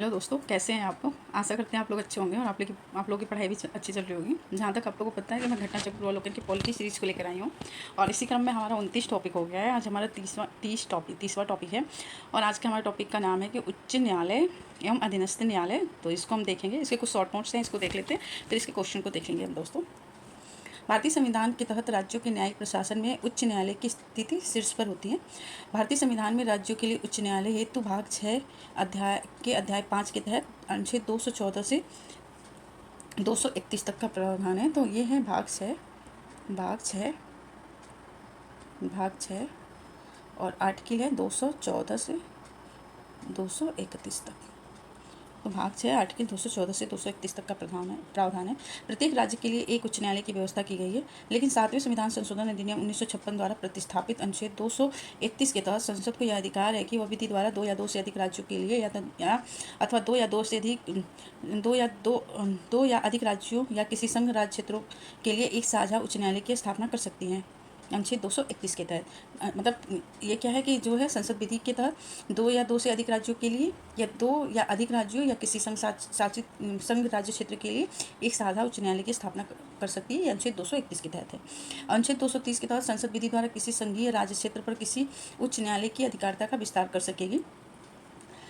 Hello दोस्तों, कैसे हैं आप लोग। आशा करते हैं आप लोग अच्छे होंगे और आप लोगों की पढ़ाई भी अच्छी चल रही होगी। जहाँ तक आप लोगों को पता है कि मैं घटना चक्र अवलोकन की पॉलिटी सीरीज़ को लेकर आई हूँ और इसी क्रम में हमारा 29 टॉपिक हो गया है। आज हमारा तीसवा टॉपिक है और आज के हमारे टॉपिक का नाम है कि उच्च न्यायालय एवं अधीनस्थ न्यायालय। तो इसको हम देखेंगे, इसके कुछ शॉर्ट नोट्स हैं, इसको देख लेते हैं, फिर इसके क्वेश्चन को देखेंगे हम दोस्तों। भारतीय संविधान के तहत राज्यों के न्यायिक प्रशासन में उच्च न्यायालय की स्थिति शीर्ष पर होती है। भारतीय संविधान में राज्यों के लिए उच्च न्यायालय हेतु भाग 6 अध्याय 5 के तहत अनुच्छेद 214 से 231 तक का प्रावधान है। तो ये है भाग छः और आर्टिकल है 214 से 231 तक। तो भाग 6 आर्टिकल 214 से 231 तक का प्रावधान है। प्रत्येक राज्य के लिए एक उच्च न्यायालय की व्यवस्था की गई है, लेकिन 7वें संविधान संशोधन अधिनियम 1956 द्वारा प्रतिस्थापित अनुच्छेद 231 के तहत संसद को यह अधिकार है कि वह विधि द्वारा दो या दो से अधिक राज्यों के लिए अथवा दो या अधिक राज्यों या किसी संघ राज्य क्षेत्रों के लिए एक साझा उच्च न्यायालय की स्थापना कर सकती है। अनुच्छेद 231 के तहत मतलब ये क्या है कि जो है संसद विधि के तहत दो या दो से अधिक राज्यों के लिए या दो या अधिक राज्यों या किसी शासित संघ राज्य क्षेत्र के लिए एक साझा उच्च न्यायालय की स्थापना कर सकती है। ये अनुच्छेद 231 के तहत है। अनुच्छेद 230 के तहत संसद विधि द्वारा किसी संघीय राज्य क्षेत्र पर किसी उच्च न्यायालय की अधिकारिता का विस्तार कर सकेगी।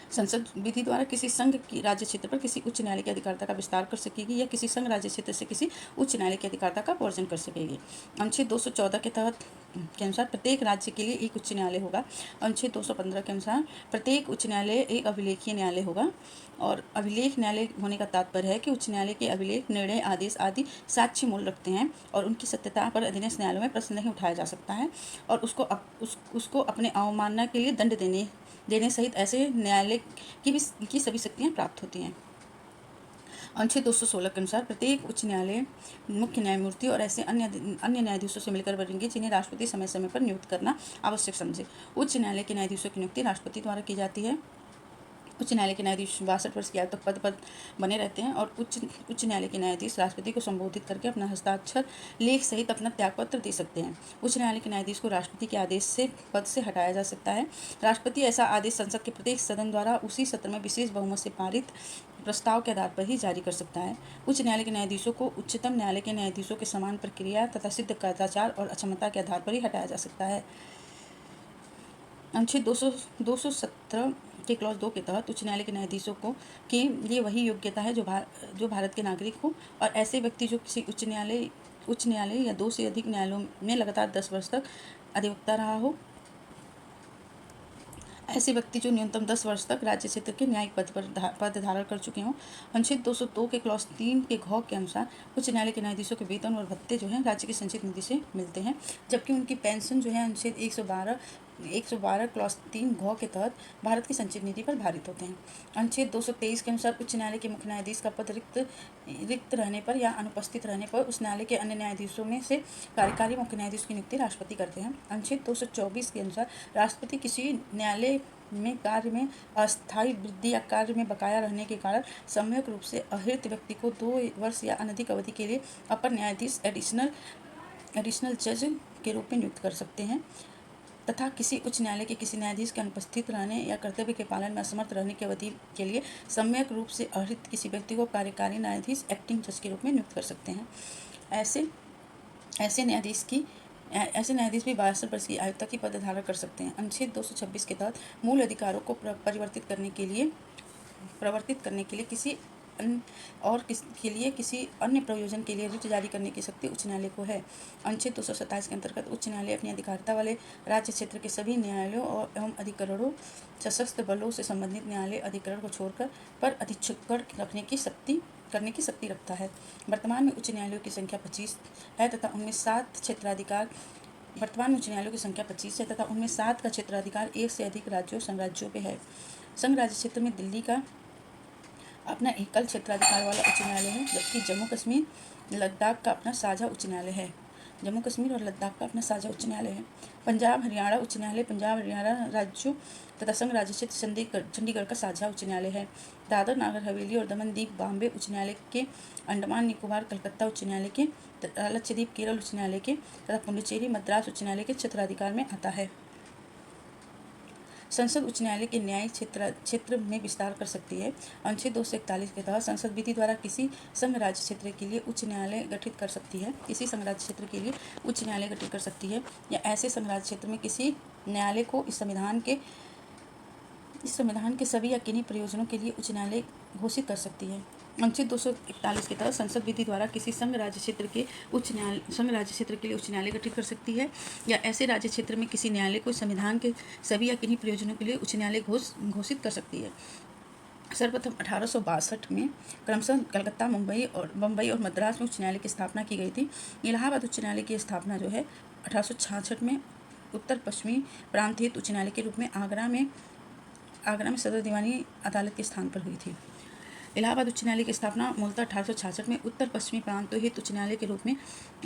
संसद विधि द्वारा किसी संघ की राज्य क्षेत्र पर किसी उच्च न्यायालय की अधिकारिता का विस्तार कर सकेगी या किसी संघ राज्य क्षेत्र से किसी उच्च न्यायालय की अधिकारिता का वर्जन कर सकेगी। अनुच्छेद 214 के तहत के अनुसार प्रत्येक राज्य के लिए एक उच्च न्यायालय होगा। अनुच्छेद 215 के अनुसार प्रत्येक उच्च न्यायालय एक अभिलेखीय न्यायालय होगा और अभिलेख न्यायालय होने का तात्पर्य है कि उच्च न्यायालय के अभिलेख, निर्णय, आदेश आदि साक्ष्य मूल्य रखते हैं और उनकी सत्यता पर अधीनस्थ न्यायालयों में प्रश्न नहीं उठाया जा सकता है और उसको अपने अवमानना के लिए दंड देने सहित ऐसे न्यायालय की सभी शक्तियाँ प्राप्त होती हैं। अनुच्छेद 216 के अनुसार प्रत्येक उच्च न्यायालय मुख्य न्यायमूर्ति और ऐसे अन्य न्यायाधीशों से मिलकर बनेंगे जिन्हें राष्ट्रपति समय समय पर नियुक्त करना आवश्यक समझे। उच्च न्यायालय के न्यायाधीशों की नियुक्ति राष्ट्रपति द्वारा की जाती है। उच्च न्यायालय के न्यायाधीश 62 वर्ष की आयु तक पद बने रहते हैं और उच्च न्यायालय के न्यायाधीश राष्ट्रपति को संबोधित करके अपना हस्ताक्षर लेख सहित अपना त्यागपत्र दे सकते हैं। उच्च न्यायालय के न्यायाधीश को राष्ट्रपति के आदेश से पद से हटाया जा सकता है। राष्ट्रपति ऐसा आदेश संसद के प्रत्येक सदन द्वारा उसी सत्र में विशेष बहुमत से पारित प्रस्ताव के आधार पर ही जारी कर सकता है। उच्च न्यायालय के न्यायाधीशों को उच्चतम न्यायालय के न्यायाधीशों के समान प्रक्रिया तथा सिद्ध कदाचार और अक्षमता के आधार पर ही हटाया जा सकता है। अनुच्छेद 217 के क्लॉज 2 के तहत उच्च न्यायालय के न्यायाधीशों को कि ये वही योग्यता है जो भारत के नागरिक हो और ऐसे व्यक्ति जो किसी उच्च न्यायालय या दो से अधिक न्यायालयों में लगातार 10 वर्ष तक अधिवक्ता रहा हो। ऐसे व्यक्ति जो न्यूनतम 10 वर्ष तक राज्य क्षेत्र के न्यायिक पद धारण कर चुके हों। अनुच्छेद 202 के क्लॉज 3 के घ के अनुसार उच्च न्यायालय के न्यायाधीशों के वेतन और भत्ते जो हैं राज्य की संचित निधि से मिलते हैं, जबकि उनकी पेंशन जो है अनुच्छेद 112 क्लॉज 3 घ के तहत भारत की संचित निधि पर भारित होते हैं। अनुच्छेद 223 के अनुसार उच्च न्यायालय के मुख्य न्यायाधीश का पद रिक्त रहने पर या अनुपस्थित रहने पर उस न्यायालय के अन्य न्यायाधीशों में से कार्यकारी मुख्य न्यायाधीश की नियुक्ति राष्ट्रपति करते हैं। अनुच्छेद 224 के अनुसार राष्ट्रपति किसी न्यायालय में कार्य में अस्थायी वृद्धि या कार्य में बकाया रहने के कारण सामूहिक रूप से अहृत व्यक्ति को 2 वर्ष या अनधिक अवधि के लिए अपर न्यायाधीश एडिशनल जज के रूप में नियुक्त कर सकते हैं तथा किसी उच्च न्यायालय के किसी न्यायाधीश के अनुपस्थित रहने या कर्तव्य के पालन में असमर्थ रहने की अवधि के लिए सम्यक रूप से अहृत किसी व्यक्ति को कार्यकारी न्यायाधीश एक्टिंग जज के रूप में नियुक्त कर सकते हैं। ऐसे न्यायाधीश भी 62 वर्ष की आयु तक ही पद धारण कर सकते हैं। अनुच्छेद 226 के तहत मूल अधिकारों को प्रवर्तित करने के लिए किसी अन्य प्रयोजन के लिए रिट जारी करने की शक्ति उच्च न्यायालय को है। अनुच्छेद 227 के अंतर्गत उच्च न्यायालय अपनी अधिकारिता वाले राज्य क्षेत्र के सभी न्यायालयों और एवं अधिकरणों, सशस्त्र बलों से संबंधित न्यायालय अधिकरण को छोड़कर पर अधिक्षेत्र करने की शक्ति रखता है। वर्तमान में उच्च न्यायालयों की संख्या 25 है तथा उनमें 7 का क्षेत्राधिकार एक से अधिक राज्यों संघ राज्यों पे है। संघ राज्य क्षेत्र में दिल्ली का अपना एकल क्षेत्राधिकार वाला उच्च न्यायालय है, जबकि जम्मू कश्मीर और लद्दाख का अपना साझा उच्च न्यायालय है। पंजाब हरियाणा उच्च न्यायालय पंजाब हरियाणा राज्यों तथा संघ राज्य क्षेत्र चंडीगढ़ का साझा उच्च न्यायालय है। दादर नागर हवेली और दमन दीव बॉम्बे उच्च न्यायालय के, अंडमान निकोबार कलकत्ता उच्च न्यायालय के, लक्षद्वीप केरल उच्च न्यायालय के तथा पुडुचेरी मद्रास उच्च न्यायालय के क्षेत्राधिकार में आता है। संसद उच्च न्यायालय के न्यायिक क्षेत्र में विस्तार कर सकती है। अनुच्छेद 241 के तहत संसद विधि द्वारा किसी संघ राज्य क्षेत्र के लिए उच्च न्यायालय गठित कर सकती है। किसी संघ राज्य क्षेत्र के लिए उच्च न्यायालय गठित कर सकती है या ऐसे संघ राज्य क्षेत्र में किसी न्यायालय को इस संविधान के सभी यकीनी प्रयोजनों के लिए उच्च न्यायालय घोषित कर सकती है। अनुच्छेद 241 के तहत संसद विधि द्वारा किसी संघ राज्य क्षेत्र के लिए उच्च न्यायालय गठित कर सकती है या ऐसे राज्य क्षेत्र में किसी न्यायालय को संविधान के सभी या किन्हीं प्रयोजनों के लिए उच्च न्यायालय घोषित कर सकती है। सर्वप्रथम 1862 में क्रमशः कलकत्ता, बम्बई और मद्रास में उच्च न्यायालय की स्थापना की गई थी। इलाहाबाद उच्च न्यायालय की स्थापना जो है 1866 में उत्तर पश्चिमी प्रांत हित उच्च न्यायालय के रूप में आगरा में सदर दीवानी अदालत के स्थान पर हुई थी। इलाहाबाद उच्च न्यायालय की स्थापना मूलतः 1866 में उत्तर पश्चिमी प्रांतों हित उच्च न्यायालय के रूप में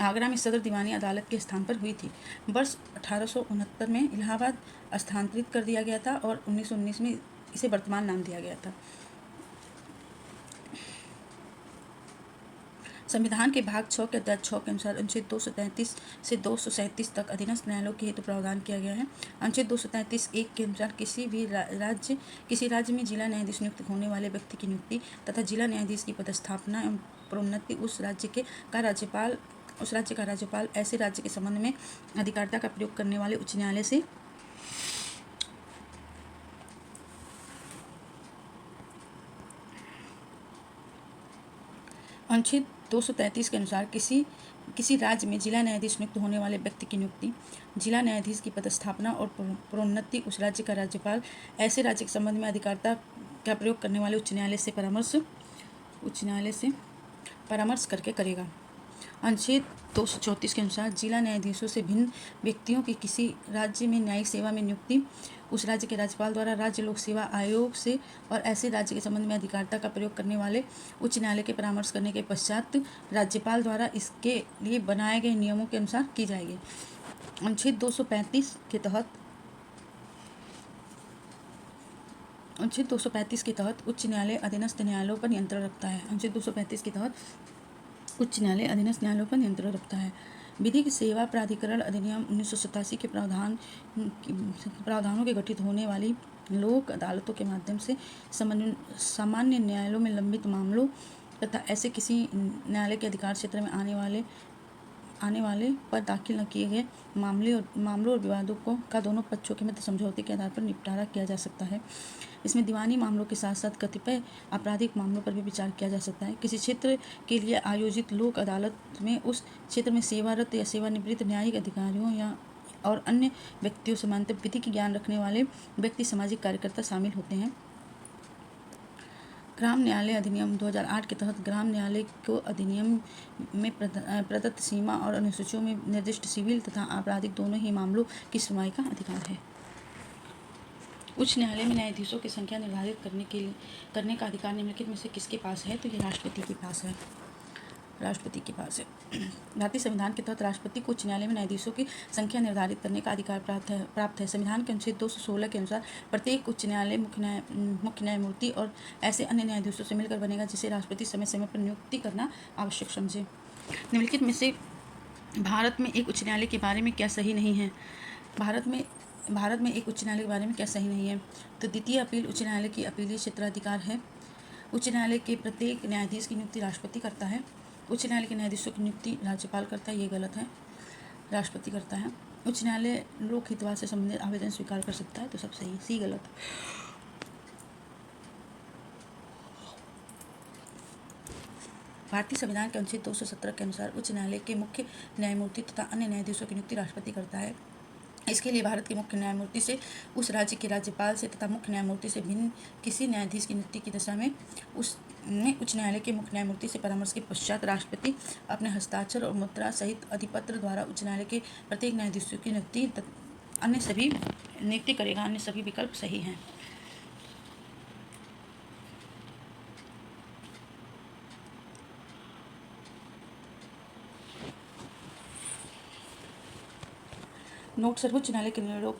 आगरा में सदर दीवानी अदालत के स्थान पर हुई थी। वर्ष 1869 में इलाहाबाद स्थानांतरित कर दिया गया था और 1919 में इसे वर्तमान नाम दिया गया था। संविधान के भाग 6 के अध्याय 6 के अनुसार अनुच्छेद 233 से 237 तक अधीनस्थ न्यायालयों के हेतु प्रावधान किया गया है। अनुच्छेद 233(1) के अनुसार किसी राज्य में जिला न्यायाधीश नियुक्त होने वाले व्यक्ति की नियुक्ति तथा जिला न्यायाधीश की पदस्थापना एवं प्रोन्नति उस राज्य का राज्यपाल ऐसे राज्य के संबंध में अधिकारिता का प्रयोग करने वाले उच्च न्यायालय से अनुच्छेद 233 के अनुसार किसी राज्य में जिला न्यायाधीश नियुक्त होने वाले व्यक्ति की नियुक्ति, जिला न्यायाधीश की पदस्थापना और प्रोन्नति उस राज्य का राज्यपाल ऐसे राज्य के संबंध में अधिकारिता का प्रयोग करने वाले उच्च न्यायालय से परामर्श करके करेगा। अनुच्छेद 234 के अनुसार जिला न्यायाधीशों से भिन्न व्यक्तियों की किसी राज्य में न्यायिक सेवा में नियुक्ति उस राज्य के राज्यपाल द्वारा राज्य लोक सेवा आयोग से और ऐसे राज्य के संबंध में अधिकारिता का प्रयोग करने वाले उच्च न्यायालय के परामर्श करने के पश्चात राज्यपाल द्वारा इसके लिए बनाए गए नियमों के अनुसार की जाएगी। अनुच्छेद 235 के तहत उच्च न्यायालय अधीनस्थ न्यायालयों पर नियंत्रण रखता है। अनुच्छेद 235 के तहत उच्च न्यायालय अधीनस्थ न्यायालयों पर नियंत्रण रखता है। विधिक सेवा प्राधिकरण अधिनियम 1987 के प्रावधानों के गठित होने वाली लोक अदालतों के माध्यम से सामान्य न्यायालयों में लंबित मामलों तथा ऐसे किसी न्यायालय के अधिकार क्षेत्र में आने वाले पर दाखिल न किए गए मामलों और विवादों का दोनों पक्षों के मध्य समझौते के आधार पर निपटारा किया जा सकता है। इसमें दीवानी मामलों के साथ साथ कतिपय आपराधिक मामलों पर भी विचार किया जा सकता है। किसी क्षेत्र के लिए आयोजित लोक अदालत में उस क्षेत्र में सेवारत या सेवानिवृत्त न्यायिक अधिकारियों और अन्य व्यक्तियों समानांतर विधिक ज्ञान रखने वाले व्यक्ति सामाजिक कार्यकर्ता शामिल होते हैं। ग्राम न्यायालय अधिनियम 2008 के तहत ग्राम न्यायालय को अधिनियम में प्रदत्त सीमा और अनुसूचियों में निर्दिष्ट सिविल तथा आपराधिक दोनों ही मामलों की सुनवाई का अधिकार है। उच्च न्यायालय में न्यायाधीशों की संख्या निर्धारित करने का अधिकार निम्नलिखित में से किसके पास है? तो ये राष्ट्रपति के पास है। भारतीय संविधान के तहत राष्ट्रपति को उच्च न्यायालय में न्यायाधीशों की संख्या निर्धारित करने का अधिकार प्राप्त है। संविधान के अनुच्छेद 216 के अनुसार प्रत्येक उच्च न्यायालय मुख्य न्यायमूर्ति और ऐसे अन्य न्यायाधीशों से मिलकर बनेगा जिसे राष्ट्रपति समय समय पर नियुक्ति करना आवश्यक समझे। निम्नलिखित में से भारत में एक उच्च न्यायालय के बारे में क्या सही नहीं है? भारत में एक उच्च न्यायालय के बारे में क्या सही नहीं है? तो द्वितीय अपील उच्च न्यायालय की अपीलीय क्षेत्राधिकार है। उच्च न्यायालय के प्रत्येक न्यायाधीश की नियुक्ति राष्ट्रपति करता है। उच्च न्यायालय के न्यायाधीशों की नियुक्ति राज्यपाल करता है, ये गलत है, राष्ट्रपति करता है। उच्च न्यायालय लोक हितवाद से संबंधित आवेदन स्वीकार कर सकता है, तो सब सही, सी गलत। भारतीय संविधान के अनुच्छेद 217 के अनुसार उच्च न्यायालय के मुख्य न्यायमूर्ति तथा अन्य न्यायाधीशों की नियुक्ति राष्ट्रपति करता है। इसके लिए भारत के मुख्य न्यायमूर्ति से उस राज्य के राज्यपाल से तथा मुख्य न्यायमूर्ति से भिन्न किसी न्यायाधीश की नियुक्ति की दशा में उच्च न्यायालय के मुख्य न्यायमूर्ति से परामर्श के पश्चात राष्ट्रपति अपने हस्ताक्षर और मुद्रा सहित अधिपत्र द्वारा उच्च न्यायालय के प्रत्येक न्यायाधीशों की नियुक्ति करेगा। अन्य सभी विकल्प सही हैं। नोट सर्वोच्च न्यायालय के निर्णयों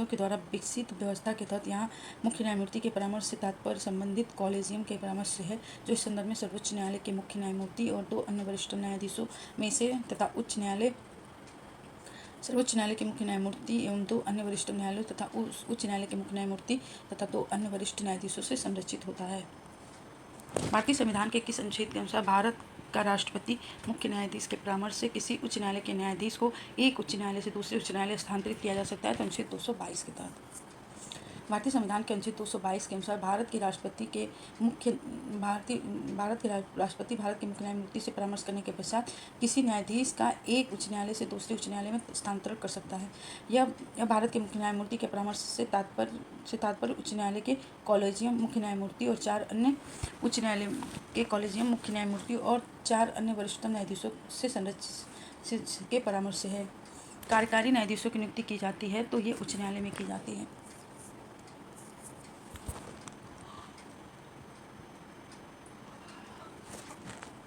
के द्वारा विकसित व्यवस्था के तहत यहाँ मुख्य न्यायमूर्ति के परामर्श से तात्पर्य संबंधित कॉलेजियम के परामर्श से है, जो इस संदर्भ में सर्वोच्च न्यायालय के मुख्य न्यायमूर्ति और 2 अन्य वरिष्ठ न्यायाधीशों में से तथा उच्च न्यायालय सर्वोच्च न्यायालय के मुख्य न्यायमूर्ति एवं 2 अन्य वरिष्ठ न्यायालयों तथा उच्च न्यायालय के मुख्य न्यायमूर्ति तथा 2 अन्य वरिष्ठ न्यायाधीशों से संरचित होता है। भारतीय संविधान के 21 अनुच्छेद के अनुसार भारत का राष्ट्रपति मुख्य न्यायाधीश के परामर्श से किसी उच्च न्यायालय के न्यायाधीश को एक उच्च न्यायालय से दूसरे उच्च न्यायालय स्थानांतरित किया जा सकता है। तो अनुच्छेद 222 के तहत भारतीय संविधान के अनुच्छेद 222 के अनुसार भारत के राष्ट्रपति भारत के मुख्य न्यायमूर्ति से परामर्श करने के पश्चात किसी न्यायाधीश का एक उच्च न्यायालय से दूसरे उच्च न्यायालय में स्थानांतरण कर सकता है। यह भारत के मुख्य न्यायमूर्ति के परामर्श से तात्पर्य उच्च न्यायालय के कॉलेजियम मुख्य न्यायमूर्ति और 4 अन्य उच्च न्यायालय के कॉलेजियम मुख्य न्यायमूर्ति और 4 अन्य वरिष्ठ न्यायाधीशों से संरचित के परामर्श से है। कार्यकारी न्यायाधीशों की नियुक्ति की जाती है तो ये उच्च न्यायालय में की जाती है।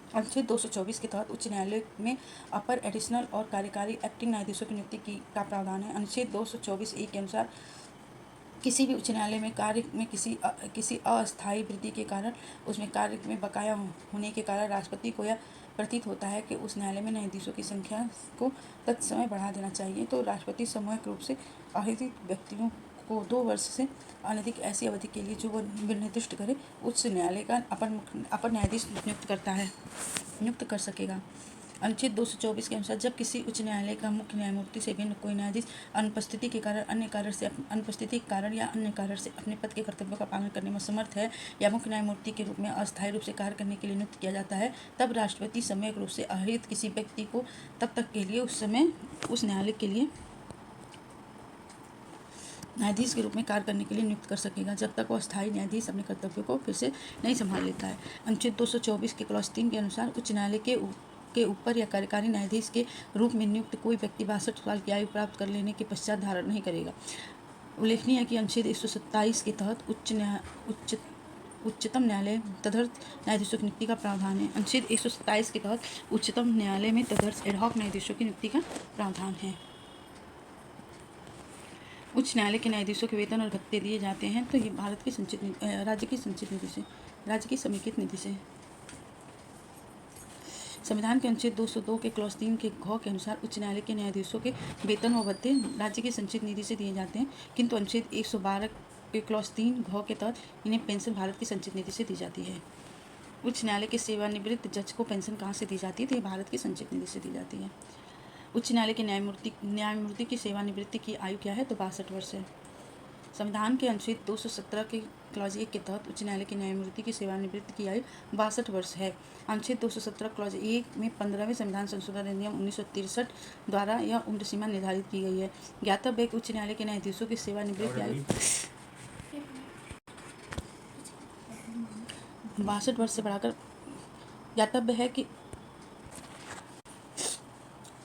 अनुच्छेद 224 के तहत उच्च न्यायालय में अपर, एडिशनल और कार्यकारी एक्टिंग न्यायाधीशों की नियुक्ति का प्रावधान है। अनुच्छेद 224(a) के अनुसार किसी भी उच्च न्यायालय में कार्य में किसी अस्थायी वृद्धि के कारण उसमें कार्य में बकाया होने के कारण राष्ट्रपति को यह प्रतीत होता है कि उस न्यायालय में न्यायाधीशों की संख्या को तत्समय बढ़ा देना चाहिए, तो राष्ट्रपति सामूहिक रूप से आहरित व्यक्तियों को 2 वर्ष से अनधिक ऐसी अवधि के लिए जो वह निर्दिष्ट करे उच्च न्यायालय का अपर न्यायाधीश नियुक्त कर सकेगा। अनुच्छेद 224 के अनुसार जब किसी उच्च न्यायालय का मुख्य न्यायमूर्ति से भिन्न कोई न्यायाधीश अनुपस्थिति के कारण या अन्य कारण से अपने पद के कर्तव्यों का पालन करने में समर्थ है या मुख्य न्यायमूर्ति के रूप में अस्थायी रूप से कार्य करने के लिए नियुक्त किया जाता है, तब राष्ट्रपति सामूहिक रूप से आहरित किसी व्यक्ति को तब तक के लिए उस न्यायालय के लिए न्यायाधीश के रूप में कार्य करने के लिए नियुक्त कर सकेगा जब तक वह स्थायी न्यायाधीश अपने कर्तव्यों को फिर से नहीं संभाल लेता है। अनुच्छेद 224 के क्लॉज 3 के अनुसार उच्च न्यायालय के ऊपर या कार्यकारी न्यायाधीश के रूप में नियुक्त कोई व्यक्ति 62 साल की आयु प्राप्त कर लेने के पश्चात धारण नहीं करेगा। उल्लेखनीय है कि अनुच्छेद 127 के तहत उच्चतम न्यायालय तदर्थ न्यायाधीशों की नियुक्ति का प्रावधान है। अनुच्छेद 127 के तहत उच्चतम न्यायालय में तदर्थ एडहॉक न्यायाधीशों की नियुक्ति का प्रावधान है। उच्च न्यायालय के न्यायाधीशों के वेतन और भत्ते दिए जाते हैं तो ये भारत की राज्य की समेकित निधि से। संविधान के अनुच्छेद 202 के क्लॉज 3 के घ के अनुसार उच्च न्यायालय के न्यायाधीशों के वेतन व भत्ते राज्य की संचित निधि से दिए जाते हैं, किंतु अनुच्छेद 112 के क्लॉज 3 घ के तहत इन्हें पेंशन भारत की संचित निधि से दी जाती है। उच्च न्यायालय के सेवानिवृत्त जज को पेंशन कहाँ से दी जाती है, तो ये भारत की संचित निधि से दी जाती है। उच्च न्यायालय के न्यायमूर्ति की सेवानिवृत्ति की आयु क्या है, तो 62 वर्ष है। संविधान के अनुच्छेद 217 के क्लॉज 1 के तहत उच्च न्यायालय के न्यायमूर्ति की सेवानिवृत्ति की आयु 62 वर्ष है। अनुच्छेद 217 क्लॉज 1 में 15वें संविधान संशोधन अधिनियम 1963 द्वारा यह उम्र सीमा निर्धारित की गई है। ज्ञातव्य है कि उच्च न्यायालय के न्यायाधीशों की सेवानिवृत्ति आयु 62 वर्ष से बढ़ाकर ज्ञातव्य है कि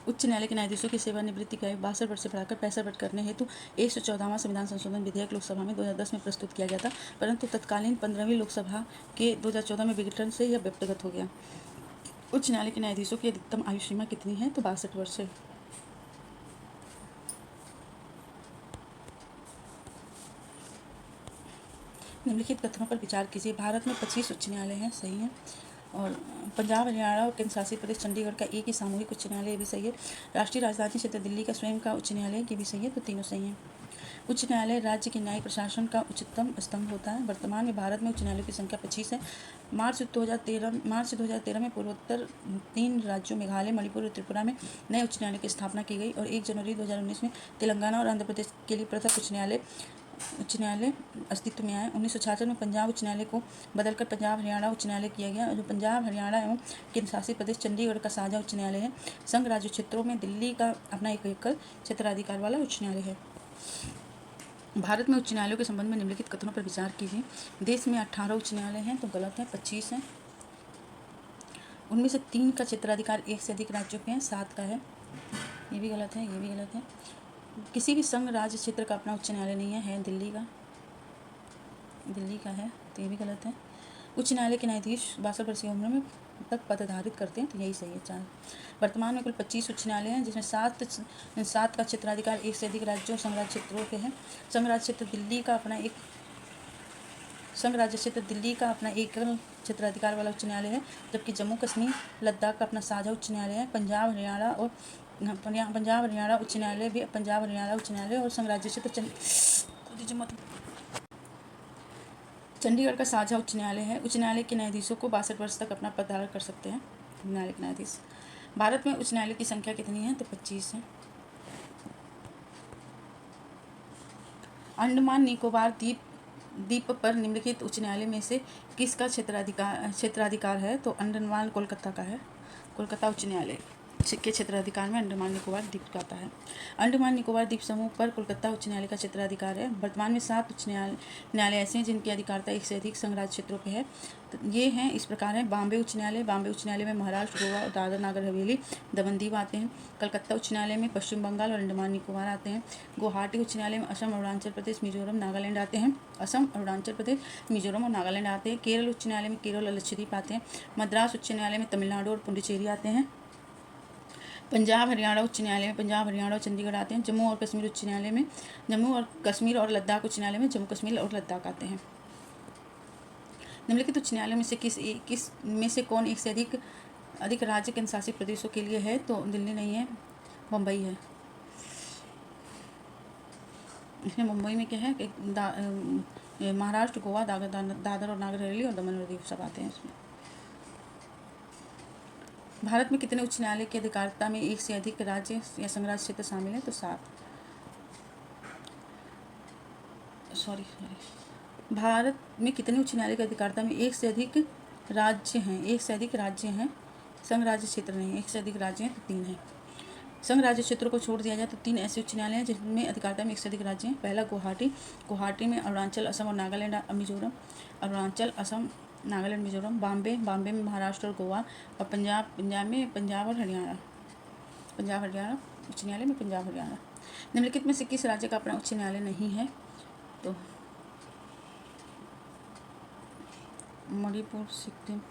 उच्च न्यायालय के न्यायाधीशों की सेवानिवृत्ति की आयु 62 वर्ष से बढ़ाकर 65 वर्ष करने हेतु 114वां संविधान संशोधन विधेयक लोकसभा में 2010 में प्रस्तुत किया गया था, परंतु तत्कालीन 15वीं लोकसभा के 2014 में विघटन से यह व्यक्तिगत हो गया। उच्च न्यायालय के न्यायाधीशों की अधिकतम आयु सीमा कितनी है, तो 62 वर्ष है। निम्नलिखित कथनों पर विचार कीजिए। भारत में 25 उच्च न्यायालय हैं, सही है। और पंजाब, हरियाणा और केंद्र शासित प्रदेश चंडीगढ़ का एक ही सामूहिक उच्च न्यायालय भी सही है। राष्ट्रीय राजधानी क्षेत्र दिल्ली का स्वयं का उच्च न्यायालय की भी सही है, तो तीनों सही हैं। उच्च न्यायालय राज्य के न्यायिक प्रशासन का उच्चतम स्तंभ होता है। वर्तमान में भारत में उच्च न्यायालयों की संख्या 25 है। मार्च 2013 में पूर्वोत्तर 3 राज्यों मेघालय, मणिपुर और त्रिपुरा में नए उच्च न्यायालय की स्थापना की गई और 1 जनवरी 2019 में तेलंगाना और आंध्र प्रदेश के लिए पृथक उच्च न्यायालय अस्तित्व में आए। 1966 में पंजाब उच्च न्यायालय को बदलकर पंजाब हरियाणा उच्च न्यायालय किया गया, जो पंजाब, हरियाणा एवं केंद्र शासित प्रदेश चंडीगढ़ का साझा उच्च न्यायालय है। संघ राज्य क्षेत्रों में दिल्ली का अपना एक एकल क्षेत्राधिकार वाला उच्च न्यायालय है। भारत में उच्च न्यायालयों के संबंध में निम्नलिखित कथनों पर विचार कीजिए। देश में 18 उच्च न्यायालय हैं, तो गलत है, 25 हैं। उनमें से 3 का क्षेत्राधिकार 1 से अधिक राज्यों के हैं, 7 का है, ये भी गलत है, ये भी गलत है। किसी भी संघ राज्य क्षेत्र का अपना उच्च न्यायालय नहीं है दिल्ली का है, तो ये भी गलत है। उच्च न्यायालय के न्यायाधीश 62 वर्षीय उम्र में तक पद धारित करते हैं, तो यही सही है, 4। वर्तमान में कुल 25 उच्च न्यायालय हैं, जिसमें 7 का क्षेत्राधिकार 1 से अधिक राज्यों और संघ राज्य क्षेत्रों के हैं। संघ राज्य क्षेत्र दिल्ली का अपना एकल क्षेत्राधिकार वाला उच्च न्यायालय है, जबकि जम्मू कश्मीर, लद्दाख का अपना साझा उच्च न्यायालय है। पंजाब, हरियाणा और पंजाब हरियाणा उच्च न्यायालय भी पंजाब हरियाणा उच्च न्यायालय और संघ राज्य क्षेत्र चंडीगढ़ का साझा उच्च न्यायालय है। उच्च न्यायालय के न्यायाधीशों को 62 वर्ष तक अपना पदभार कर सकते हैं न्यायालय के न्यायाधीश। भारत में उच्च न्यायालय की संख्या कितनी है? तो 25 है। अंडमान निकोबार द्वीप पर निम्नलिखित उच्च न्यायालय में से किसका क्षेत्राधिकार है? तो अंडमान कोलकाता का है। कोलकाता उच्च न्यायालय के क्षेत्राधिकार में अंडमान निकोबार द्वीप आता है। अंडमान निकोबार द्वीप समूह पर कोलकाता उच्च न्यायालय का क्षेत्राधिकार है। वर्तमान में 7 उच्च न्यायालय ऐसे हैं जिनकी अधिकारता एक से अधिक संघ राज्य क्षेत्रों पे है। तो ये हैं, इस प्रकार है। बॉम्बे उच्च न्यायालय। बॉम्बे उच्च न्यायालय में महाराष्ट्र, गोवा और दादर नागर हवेली, दमन दीव आते हैं। कलकत्ता उच्च न्यायालय में पश्चिम बंगाल और अंडमान निकोबार आते हैं। गुवाहाटी उच्च न्यायालय में असम, अरुणाचल प्रदेश, मिजोरम, नागालैंड आते हैं। असम, अरुणाचल प्रदेश, मिजोरम और नागालैंड आते हैं। केरल उच्च न्यायालय में केरल और लक्षद्वीप आते हैं। मद्रास उच्च न्यायालय में तमिलनाडु और पुडुचेरी आते हैं। पंजाब हरियाणा उच्च न्यायालय में पंजाब, हरियाणा और चंडीगढ़ आते हैं। जम्मू और कश्मीर उच्च न्यायालय में जम्मू और कश्मीर और लद्दाख उच्च न्यायालय में जम्मू कश्मीर और लद्दाख आते हैं। निम्नलिखित उच्च न्यायालयों में से किस में से कौन एक से अधिक राज्य केंद्र शासित प्रदेशों के लिए है? तो दिल्ली नहीं है, मुंबई है। इसमें मुंबई में क्या है कि महाराष्ट्र, गोवा, दादर और नागर हवेली और दमन और दीव सब आते हैं इसमें। भारत में कितने उच्च न्यायालय की अधिकारिता में एक से अधिक राज्य या संघ राज्य क्षेत्र शामिल है? तो 7। भारत में कितने उच्च न्यायालय की अधिकारिता में एक से अधिक राज्य हैं, संघ राज्य क्षेत्र नहीं। एक से अधिक राज्य हैं तो 3 हैं। संघ राज्य क्षेत्रों को छोड़ दिया जाए तो 3 ऐसे उच्च न्यायालय हैं जिनमें अधिकारिता में एक से अधिक राज्य हैं। पहला गुवाहाटी में अरुणाचल, असम और नागालैंड, मिजोरम। अरुणाचल, असम, नागालैंड, मिजोरम। बॉम्बे में महाराष्ट्र और गोवा। और पंजाब में पंजाब और हरियाणा। उच्च न्यायालय में पंजाब हरियाणा। निम्नलिखित में से किस राज्य का अपना उच्च न्यायालय नहीं है? तो मणिपुर, सिक्किम,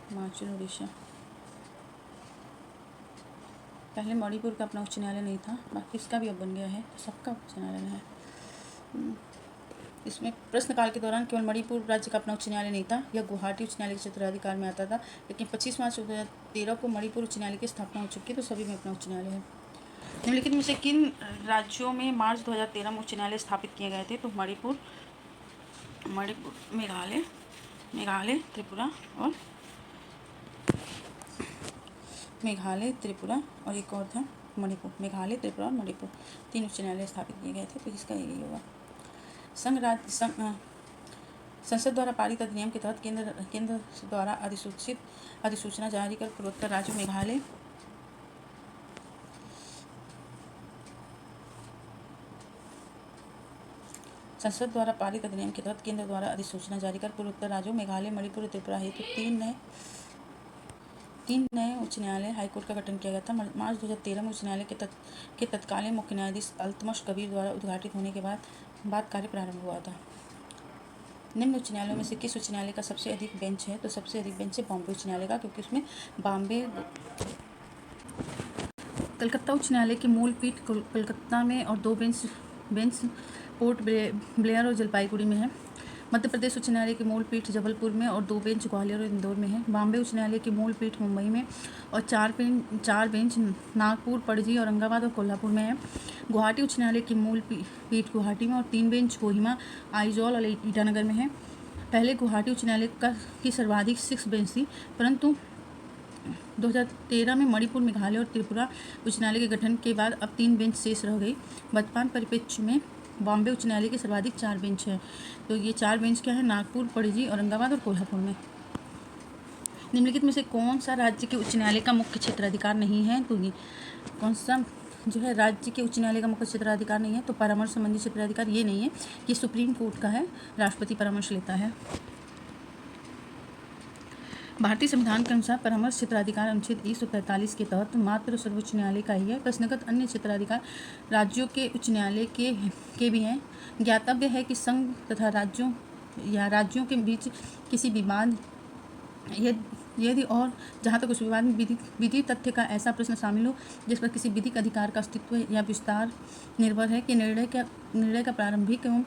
हिमाचल, उड़ीसा। पहले मणिपुर का अपना उच्च न्यायालय नहीं था, बाकी इसका भी अब बन गया है, सबका उच्च न्यायालय है। इसमें प्रश्नकाल के दौरान केवल मणिपुर राज्य का अपना उच्च न्यायालय नहीं था, यह गुवाहाटी उच्च न्यायालय के क्षेत्राधिकार में आता था। लेकिन 25 मार्च 2013 को मणिपुर उच्च न्यायालय की स्थापना हो चुकी है, तो सभी में अपना उच्च न्यायालय है। निम्नलिखित में से किन राज्यों में मार्च 2013 में उच्च न्यायालय स्थापित किए गए थे? तो मणिपुर, मेघालय, त्रिपुरा और एक और था मणिपुर। मेघालय, त्रिपुरा और मणिपुर 3 उच्च न्यायालय स्थापित किए गए थे, तो इसका यही होगा। संसद द्वारा पारित अधिनियम के तहत केंद्र द्वारा अधिसूचना जारी कर पूर्वोत्तर राज्य मेघालय, संसद द्वारा पारित अधिनियम के तहत केंद्र द्वारा अधिसूचना जारी कर पूर्वोत्तर राज्यों मेघालय, मणिपुर और त्रिपुरा हेतु 3 नए उच्च न्यायालय हाईकोर्ट का गठन किया गया था। मार्च 2013 में उच्च न्यायालय के तत्कालीन मुख्य न्यायाधीश अल्तमश कबीर द्वारा उद्घाटित होने के बाद कार्य प्रारंभ हुआ था। निम्न उच्च न्यायालयों में से किस उच्च न्यायालय का सबसे अधिक बेंच है? तो सबसे अधिक बेंच है बॉम्बे उच्च न्यायालय का, क्योंकि उसमें कलकत्ता उच्च न्यायालय की मूल पीठ कलकत्ता में और 2 बेंच पोर्ट ब्लेयर और जलपाईगुड़ी में है। मध्य प्रदेश उच्च न्यायालय की मूल पीठ जबलपुर में और 2 बेंच ग्वालियर और इंदौर में है। बॉम्बे उच्च न्यायालय की मूल पीठ मुंबई में और 4 बेंच नागपुर, पणजी, औरंगाबाद और कोल्हापुर में है। गुवाहाटी उच्च न्यायालय की मूल पीठ गुवाहाटी में और 3 बेंच कोहिमा, आइजॉल और ईटानगर में है। पहले गुवाहाटी उच्च न्यायालय की सर्वाधिक 6 बेंच थी, परंतु 2013 में मणिपुर, मेघालय और त्रिपुरा उच्च न्यायालय के गठन के बाद अब 3 बेंच शेष रह गई। वर्तमान परिप्रेक्ष्य में बॉम्बे उच्च न्यायालय के सर्वाधिक 4 बेंच है। तो ये 4 बेंच क्या है? नागपुर, पणजी, औरंगाबाद और कोल्हापुर में। निम्नलिखित में से कौन सा राज्य के उच्च न्यायालय का मुख्य क्षेत्राधिकार नहीं है? तो ये कौन सा जो है राज्य के उच्च न्यायालय का मुख्य क्षेत्राधिकार नहीं है? तो परामर्श संबंधी क्षेत्राधिकार ये नहीं है, ये सुप्रीम कोर्ट का है, राष्ट्रपति परामर्श लेता है। भारतीय संविधान के अनुसार परामर्श क्षेत्राधिकार अनुच्छेद 143 के तहत मात्र सर्वोच्च न्यायालय का ही है। प्रश्नगत अन्य क्षेत्राधिकार राज्यों के उच्च न्यायालय के भी हैं। ज्ञातव्य है कि संघ तथा राज्यों के बीच किसी विवाद यदि और जहाँ तक उस विवाद में विधि तथ्य का ऐसा प्रश्न शामिल हो जिस पर किसी विधिक अधिकार का अस्तित्व या विस्तार निर्भर है कि निर्णय का प्रारंभिक एवं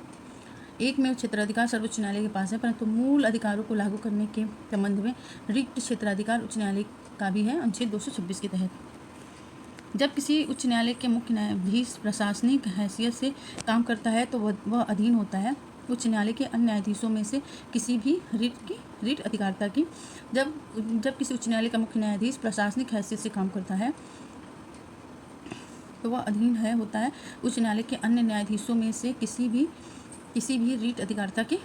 एकमेव क्षेत्राधिकार सर्वोच्च न्यायालय के पास है, परंतु मूल अधिकारों को लागू करने के संबंध में रिक्त क्षेत्राधिकार उच्च न्यायालय का भी है अनुच्छेद 226 के तहत। जब किसी उच्च न्यायालय के मुख्य न्यायाधीश प्रशासनिक हैसियत से काम करता है तो वह अधीन होता है उच्च न्यायालय के अन्य न्यायाधीशों में से किसी भी रीट अधिकारिता की। जब किसी उच्च न्यायालय का मुख्य न्यायाधीश प्रशासनिक हैसियत से काम करता है तो वह अधीन होता है उच्च न्यायालय के अन्य न्यायाधीशों में से किसी भी रीट अधिकारिता के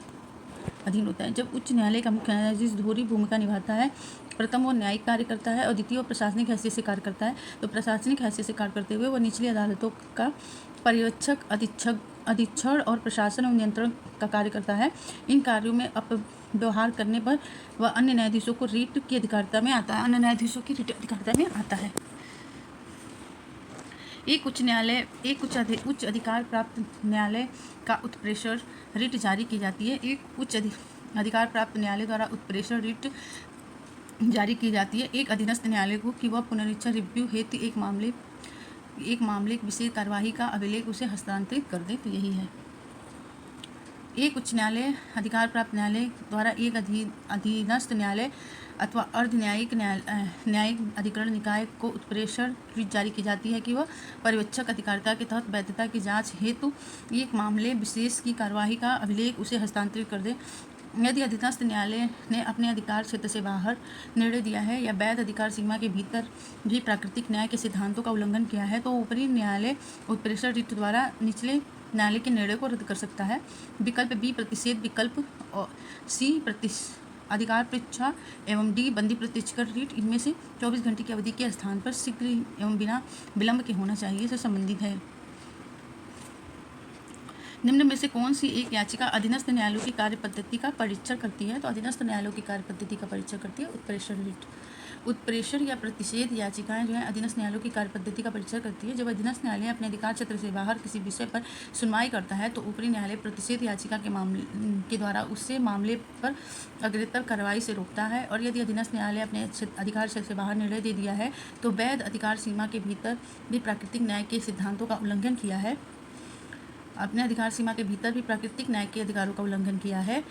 अधीन होता है। जब उच्च न्यायालय का मुख्य न्यायाधीश दोहरी भूमिका निभाता है, प्रथम वो न्यायिक कार्य करता है और द्वितीय वो प्रशासनिक हैसियत से कार्य करता है, तो प्रशासनिक हैसियत से कार्य करते हुए वह निचली अदालतों का पर्यवेक्षक, अधीक्षण और प्रशासन और नियंत्रण का कार्य करता है। इन कार्यों में अपव्यवहार करने पर वह अन्य न्यायाधीशों की रीट अधिकारिता में आता है। एक उच्च अधिकार प्राप्त न्यायालय का उत्प्रेषण रीट जारी की जाती है। एक उच्च अधिकार प्राप्त न्यायालय द्वारा उत्प्रेषण रीट जारी की जाती है एक अधीनस्थ न्यायालय को कि वह पुनरीक्षण रिव्यू हेतु एक मामले की विशेष कार्यवाही का अभिलेख उसे हस्तांतरित कर दे। तो यही है। एक उच्च न्यायालय अधिकार प्राप्त न्यायालय द्वारा एक अधीनस्थ न्यायालय अथवा अर्ध न्यायिक अधिकरण निकाय को उत्प्रेषण रीट जारी की जाती है कि वह पर्यवेक्षक अधिकारिता के तहत वैधता की जांच हेतु एक मामले विशेष की कार्यवाही का अभिलेख उसे हस्तांतरित कर दे। यदि अधीनस्थ न्यायालय ने अपने अधिकार क्षेत्र से बाहर निर्णय दिया है या वैध अधिकार सीमा के भीतर भी प्राकृतिक न्याय के सिद्धांतों का उल्लंघन किया है तो ऊपरी न्यायालय उत्प्रेषण रीट द्वारा निचले न्यायालय के निर्णय को रद्द कर सकता है। विकल्प बी प्रतिषेध विकल्प और सी अधिकार परीक्षा एवं डी बंदी प्रत्यक्षकर रीट इनमें से 24 घंटे की अवधि के स्थान पर शीघ्र एवं बिना विलंब के होना चाहिए से संबंधित है। निम्न में से कौन सी एक याचिका अधीनस्थ न्यायालयों की कार्य पद्धति का परीक्षण करती है? तो अधीनस्थ न्यायालयों की कार्य पद्धति का परीक्षण करती है उत्प्रेषण रीट। उत्प्रेषण या प्रतिषेध याचिकाएं जो है अधीनस्थ न्यायालयों की कार्य पद्धति का परीक्षण करती है। जब अधीनस्थ न्यायालय अपने अधिकार क्षेत्र से बाहर किसी विषय पर सुनवाई करता है तो ऊपरी न्यायालय प्रतिषेध याचिका के द्वारा उससे मामले पर अग्रेतर कार्रवाई से रोकता है। और यदि अधीनस्थ न्यायालय अपने अधिकार क्षेत्र से बाहर निर्णय दे दिया है तो वैध अधिकार सीमा के भीतर भी प्राकृतिक न्याय के सिद्धांतों का उल्लंघन किया है, अपने अधिकार सीमा के भीतर भी प्राकृतिक न्याय के अधिकारों का उल्लंघन किया है,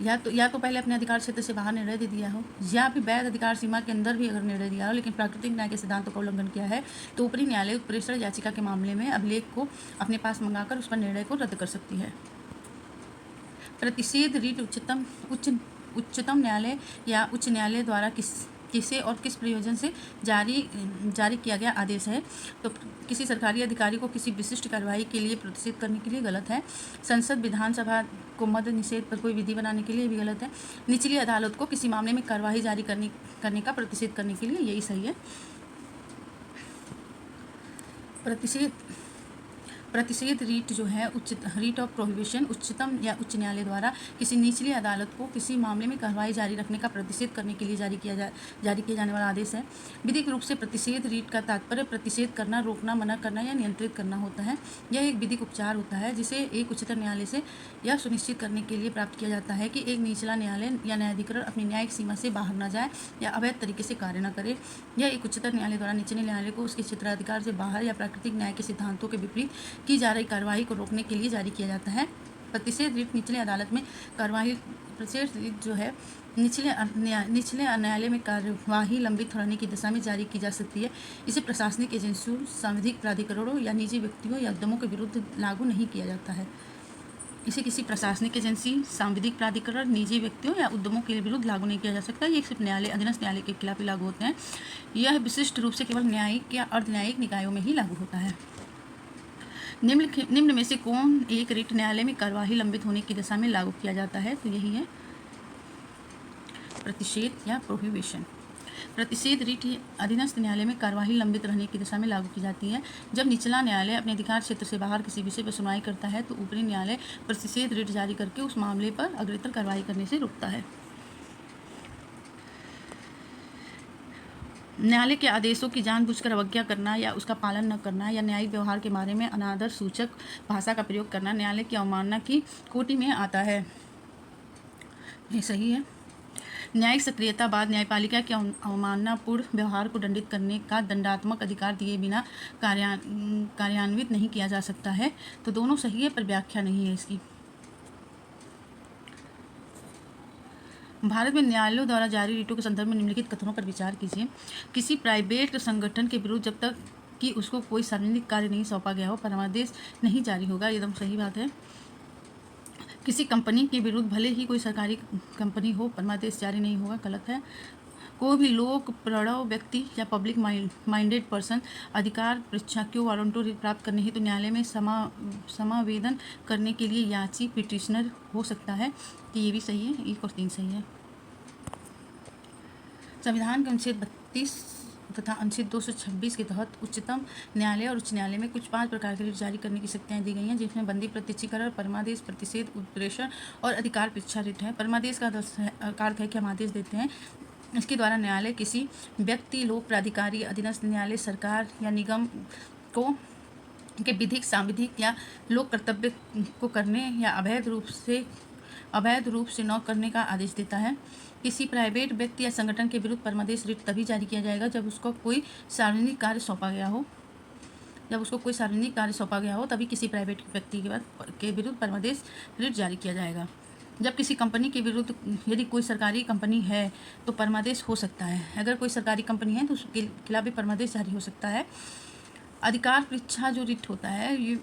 या तो पहले अपने अधिकार क्षेत्र से बाहर निर्णय दे दिया हो या फिर वैध अधिकार सीमा के अंदर भी अगर निर्णय दिया हो लेकिन प्राकृतिक न्याय के सिद्धांतों का उल्लंघन किया है, तो ऊपरी न्यायालय उत्प्रेषण याचिका के मामले में अभिलेख को अपने पास मंगाकर उस पर निर्णय को रद्द कर सकती है। प्रतिषेध रीट उच्चतम न्यायालय या उच्च न्यायालय द्वारा किसे और किस प्रयोजन से जारी किया गया आदेश है। तो किसी सरकारी अधिकारी को किसी विशिष्ट कार्रवाई के लिए प्रतिषेध करने के लिए गलत है। संसद विधानसभा को मद्य निषेध पर कोई विधि बनाने के लिए भी गलत है। निचली अदालत को किसी मामले में कार्यवाही जारी करने का प्रतिषेध करने के लिए यही सही है। प्रतिषेध रीट जो है रीट ऑफ प्रोहिबिशन उच्चतम या उच्च न्यायालय द्वारा किसी निचली अदालत को किसी मामले में कार्रवाई जारी रखने का प्रतिषेध करने के लिए जारी किया जाने वाला आदेश है। विधिक रूप से प्रतिषेध रीट का तात्पर्य प्रतिषेध करना, रोकना, मना करना या नियंत्रित करना होता है। यह एक विधिक उपचार होता है जिसे एक उच्चतम न्यायालय से यह सुनिश्चित करने के लिए प्राप्त किया जाता है कि एक निचला न्यायालय या न्यायाधिकरण अपनी न्यायिक सीमा से बाहर न जाए या अवैध तरीके से कार्य न करे। यह एक उच्चतम न्यायालय द्वारा निचले न्यायालय को उसके क्षेत्राधिकार से बाहर या प्राकृतिक न्याय के सिद्धांतों के विपरीत की जा रही कार्यवाही को रोकने के लिए जारी किया जाता है। प्रतिषेध रीट निचले अदालत में प्रतिषेध रीट जो है निचले न्यायालय में कार्यवाही लंबित होने की दशा में जारी की जा सकती है। इसे प्रशासनिक एजेंसियों, सांविधिक प्राधिकरणों या निजी व्यक्तियों या उद्यमों के विरुद्ध लागू नहीं किया जाता है। इसे किसी प्रशासनिक एजेंसी, सांविधिक प्राधिकरण, निजी व्यक्तियों या उद्यमों के विरुद्ध लागू नहीं किया जा सकता। ये सिर्फ न्यायालय, अधीनस्थ न्यायालय के खिलाफ ही लागू होते हैं। यह विशिष्ट रूप से केवल न्यायिक या अर्ध न्यायिक निकायों में ही लागू होता है। निम्न में से कौन एक रीट न्यायालय में कार्यवाही लंबित होने की दशा में लागू किया जाता है? तो यही है प्रतिषेध या प्रोहिबिशन। प्रतिषेध रीट अधीनस्थ न्यायालय में कार्यवाही लंबित रहने की दशा में लागू की जाती है। जब निचला न्यायालय अपने अधिकार क्षेत्र से बाहर किसी विषय पर सुनवाई करता है तो ऊपरी न्यायालय प्रतिषेध रीट जारी करके उस मामले पर अग्रेतर कार्रवाई करने से रोकता है। न्यायालय के आदेशों की जानबूझकर अवज्ञा करना या उसका पालन न करना या न्यायिक व्यवहार के बारे में अनादर सूचक भाषा का प्रयोग करना न्यायालय की अवमानना की कोटि में आता है। ये सही है। न्यायिक सक्रियता बाद न्यायपालिका के अवमाननापूर्ण व्यवहार को दंडित करने का दंडात्मक अधिकार दिए बिना कार्यान्वित नहीं किया जा सकता है। तो दोनों सही है पर व्याख्या नहीं है इसकी। भारत में न्यायालयों द्वारा जारी रिटों के संदर्भ में निम्नलिखित कथनों पर विचार कीजिए। किसी प्राइवेट संगठन के विरुद्ध जब तक कि उसको कोई सार्वजनिक कार्य नहीं सौंपा गया हो परमादेश नहीं जारी होगा। एकदम सही बात है। किसी कंपनी के विरुद्ध भले ही कोई सरकारी कंपनी हो परमादेश जारी नहीं होगा, गलत है। कोई भी लोक प्रणव व्यक्ति या पब्लिक माइंडेड पर्सन अधिकार परीक्षा क्यों वारंटो रिट प्राप्त करने हेतु न्यायालय में समावेदन करने के लिए याची पिटिशनर हो सकता है। तो ये भी सही है, 1 और 3 सही है। संविधान के अनुच्छेद 32 तथा अनुच्छेद 226 के तहत उच्चतम न्यायालय और उच्च न्यायालय में कुछ 5 प्रकार के रिट जारी करने की शक्तियाँ दी गई हैं, जिसमें बंदी प्रत्यक्षीकरण, परमादेश, प्रतिषेध, उत्प्रेषण और अधिकार परीक्षा रिट है। परमादेश का अर्थ है कि हम आदेश देते हैं। इसके द्वारा न्यायालय किसी व्यक्ति, लोक प्राधिकारी, अधीनस्थ न्यायालय, सरकार या निगम को के विधिक, सांविधिक या लोक कर्तव्य को करने या अवैध रूप से न करने का आदेश देता है। किसी प्राइवेट व्यक्ति या संगठन के विरुद्ध परमादेश रिट तभी जारी किया जाएगा जब उसको कोई सार्वजनिक कार्य सौंपा गया हो, तभी किसी प्राइवेट व्यक्ति के विरुद्ध परमादेश रिट जारी किया जाएगा। जब किसी कंपनी के विरुद्ध यदि कोई सरकारी कंपनी है तो परमादेश हो सकता है। अगर कोई सरकारी कंपनी है तो उसके खिलाफ भी परमादेश जारी हो सकता है। अधिकार परीक्षा जो रिट होता है ये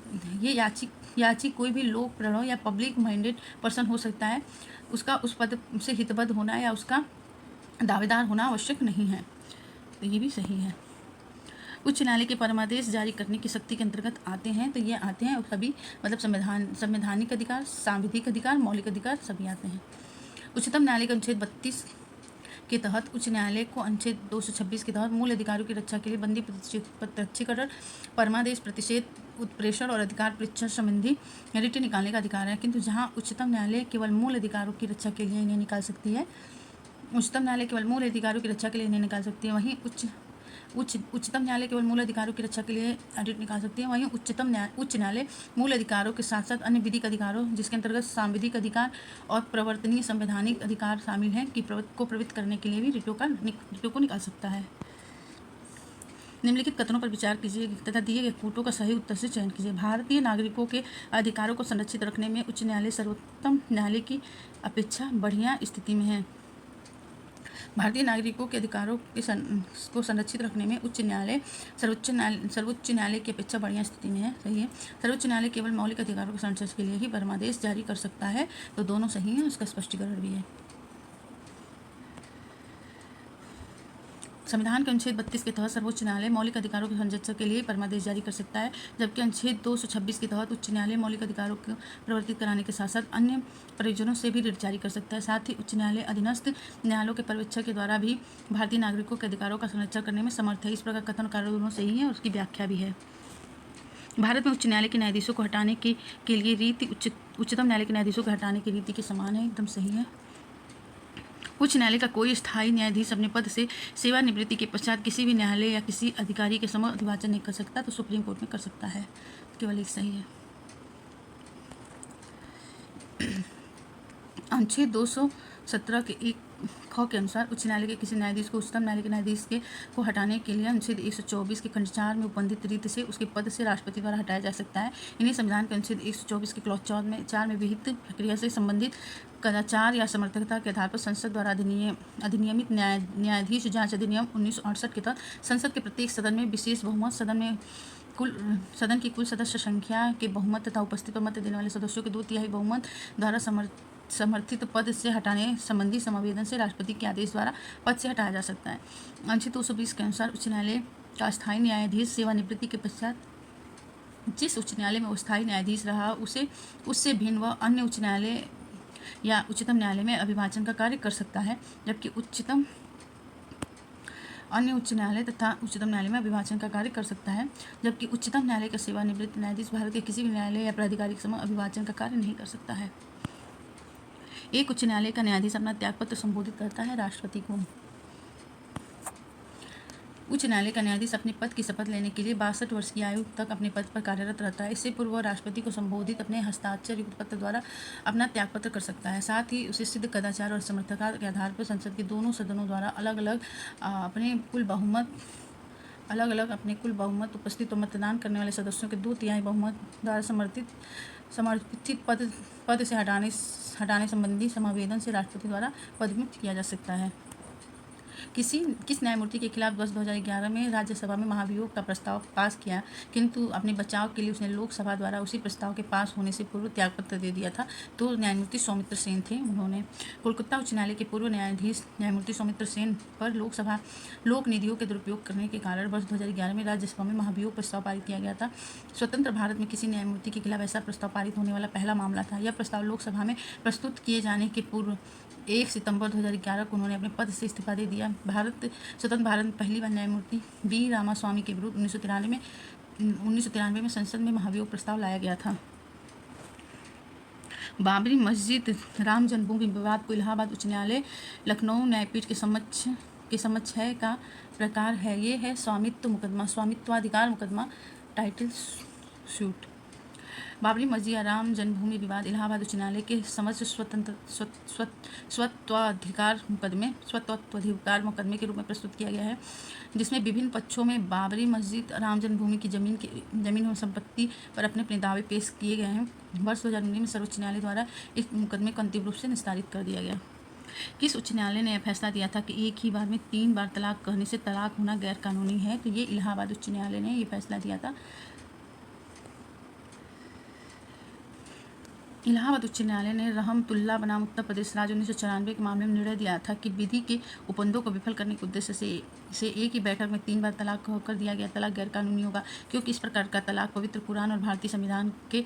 याचिक कोई भी लोक प्रणव या पब्लिक माइंडेड पर्सन हो सकता है। उसका उस पद से हितबद्ध होना या उसका दावेदार होना आवश्यक नहीं है। तो ये भी सही है। उच्च न्यायालय के परमादेश जारी करने की शक्ति के अंतर्गत आते हैं, तो ये आते हैं सभी, मतलब संवैधानिक अधिकार, सांविधिक अधिकार, मौलिक अधिकार सभी आते हैं। उच्चतम न्यायालय के अनुच्छेद 32 के तहत उच्च न्यायालय को अनुच्छेद 226 के तहत मूल अधिकारों की रक्षा के लिए बंदी प्रत्यक्षीकरण, परमादेश, प्रतिषेध, उत्प्रेषण और अधिकार परीक्षा संबंधी रिट निकालने का अधिकार है। किंतु जहाँ उच्चतम न्यायालय केवल मूल अधिकारों की रक्षा के लिए इन्हें निकाल सकती है, वहीं उच्चतम न्यायालय केवल मूल अधिकारों की रक्षा के लिए रिट निकाल सकती है। वहीं उच्च न्यायालय मूल अधिकारों के साथ साथ अन्य विधिक अधिकारों, जिसके अंतर्गत सांविधिक अधिकार और प्रवर्तनीय संवैधानिक अधिकार शामिल हैं, को प्रवृत्त करने के लिए भी रिटों को निकाल सकता है। निम्नलिखित कथनों पर विचार कीजिए तथा दिए गए कूटों का सही उत्तर से चयन कीजिए। भारतीय नागरिकों के अधिकारों को संरक्षित रखने में उच्च न्यायालय सर्वोत्तम न्यायालय की अपेक्षा बढ़िया स्थिति में है। भारतीय नागरिकों के अधिकारों को संरक्षित रखने में उच्च न्यायालय सर्वोच्च न्यायालय की अपेक्षा बढ़िया स्थिति में है। सही है। सर्वोच्च न्यायालय केवल मौलिक अधिकारों के संरक्षण के लिए ही परमादेश जारी कर सकता है, तो दोनों सही हैं, उसका स्पष्टीकरण भी है। संविधान के अनुच्छेद 32 के तहत सर्वोच्च न्यायालय मौलिक अधिकारों के संरक्षण के लिए परमादेश जारी कर सकता है, जबकि अनुच्छेद 226 के तहत उच्च न्यायालय मौलिक अधिकारों को प्रवर्तित कराने के साथ साथ अन्य प्रयोजनों से भी रिट जारी कर सकता है। साथ ही उच्च न्यायालय अधीनस्थ न्यायालयों के पर्यवेक्षक के द्वारा भी भारतीय नागरिकों के अधिकारों का संरक्षण करने में समर्थ है। इस प्रकार कथन कार्य दोनों सही है और उसकी व्याख्या भी है। भारत में उच्च न्यायालय के न्यायाधीशों को हटाने के लिए रीति उच्चतम न्यायालय के न्यायाधीशों को हटाने की रीति के समान है, एकदम सही है। उच्च न्यायालय का कोई स्थायी न्यायाधीश अपने पद से सेवानिवृत्ति के पश्चात किसी भी न्यायालय या किसी अधिकारी के समक्ष अभिभाषण नहीं कर सकता, तो सुप्रीम कोर्ट में कर सकता है। केवल एक सही है। अनुच्छेद 217 के 1 ख के अनुसार उच्च न्यायालय के किसी न्यायाधीश को उच्चतम न्यायालय के न्यायाधीश को हटाने के लिए अनुच्छेद 124 के खंड 4 में उपबंधित रीति से उसके पद से राष्ट्रपति द्वारा हटाया जा सकता है। इन्हें संविधान के अनुच्छेद 124 के क्लॉज 4 में विहित प्रक्रिया से संबंधित कदाचार या समर्थकता के आधार पर संसद द्वारा अधिनियमित न्यायाधीश जांच अधिनियम 1968 के तहत संसद के प्रत्येक सदन में विशेष बहुमत, सदन की कुल सदस्य संख्या के बहुमत तथा उपस्थित पर मत देने वाले सदस्यों के 2/3 बहुमत द्वारा समर्थित पद से हटाने संबंधी समावेदन से राष्ट्रपति के आदेश द्वारा पद से हटाया जा सकता है। अनुच्छेद 220 के अनुसार उच्च न्यायालय का स्थायी न्यायाधीश सेवानिवृत्ति के पश्चात जिस उच्च न्यायालय में वो स्थायी न्यायाधीश रहा उससे भिन्न वह अन्य उच्च न्यायालय या उच्चतम न्यायालय में अभिभाषण का कार्य कर सकता है, जबकि अन्य उच्च न्यायालय तथा उच्चतम न्यायालय में अभिभाषण का कार्य कर सकता है, जबकि उच्चतम न्यायालय का सेवानिवृत्त न्यायाधीश भारत के किसी भी न्यायालय या प्राधिकारी के समक्ष अभिभाषण का कार्य नहीं कर सकता है। एक उच्च न्यायालय का न्यायाधीश अपना त्यागपत्र संबोधित करता है राष्ट्रपति को। उच्च न्यायालय का न्यायाधीश अपने पद की शपथ लेने के लिए 62 वर्ष की आयु तक अपने पद पर कार्यरत रहता है। इससे पूर्व वह राष्ट्रपति को संबोधित अपने हस्ताक्षर युक्त पत्र द्वारा अपना त्यागपत्र कर सकता है। साथ ही उसे सिद्ध कदाचार और समर्थता के आधार पर संसद के दोनों सदनों द्वारा अलग अलग अपने कुल बहुमत अलग अलग अपने कुल बहुमत उपस्थित और मतदान करने वाले सदस्यों के 2/3 बहुमत द्वारा समर्थित पद से हटाने संबंधी समावेदन से राष्ट्रपति द्वारा पदमुक्त किया जा सकता है। किस न्यायमूर्ति के खिलाफ वर्ष 2011 में राज्यसभा में महाभियोग का प्रस्ताव पास किया, किंतु अपने बचाव के लिए उसने लोकसभा द्वारा उसी प्रस्ताव के पास होने से पूर्व त्यागपत्र दे दिया था? तो न्यायमूर्ति सौमित्र सेन थे। उन्होंने कोलकाता उच्च न्यायालय के पूर्व न्यायाधीश न्यायमूर्ति सौमित्र सेन पर लोक निधियों के दुरुपयोग करने के कारण वर्ष 2011 में राज्यसभा में महाभियोग प्रस्ताव पारित किया गया था। स्वतंत्र भारत में किसी न्यायमूर्ति के खिलाफ ऐसा प्रस्ताव पारित होने वाला पहला मामला था। यह प्रस्ताव लोकसभा में प्रस्तुत किए जाने के पूर्व 1 सितंबर 2011 को उन्होंने अपने पद से इस्तीफा दे दिया। स्वतंत्र भारत में पहली बार न्यायमूर्ति बी रामास्वामी के विरुद्ध 1993 में संसद में महाभियोग प्रस्ताव लाया गया था। बाबरी मस्जिद राम जन्मभूमि विवाद को इलाहाबाद उच्च न्यायालय लखनऊ न्यायपीठ के समक्ष है का प्रकार है। ये है स्वामित्वाधिकार मुकदमा, टाइटल सूट। बाबरी मस्जिद या राम जन्मभूमि विवाद इलाहाबाद उच्च न्यायालय के समक्ष स्वत्वाधिकार मुकदमे के रूप में प्रस्तुत किया गया है, जिसमें विभिन्न पक्षों में बाबरी मस्जिद राम जन्मभूमि की जमीन और संपत्ति पर अपने दावे पेश किए गए हैं। वर्ष 2019 में सर्वोच्च न्यायालय द्वारा इस मुकदमे को अंतिम रूप से निस्तारित कर दिया गया। किस उच्च न्यायालय ने यह फैसला दिया था कि एक ही बार में 3 बार तलाक कहने से तलाक होना गैर कानूनी है? तो ये इलाहाबाद उच्च न्यायालय ने ये फैसला दिया था। इलाहाबाद उच्च न्यायालय ने रहमतुल्लाह बनाम उत्तर प्रदेश राज्य 1994 के मामले में निर्णय दिया था कि विधि के उपबंधों को विफल करने के उद्देश्य से एक ही बैठक में 3 बार तलाक कर दिया गया तलाक गैर कानूनी होगा, क्योंकि इस प्रकार का तलाक पवित्र कुरान और भारतीय संविधान के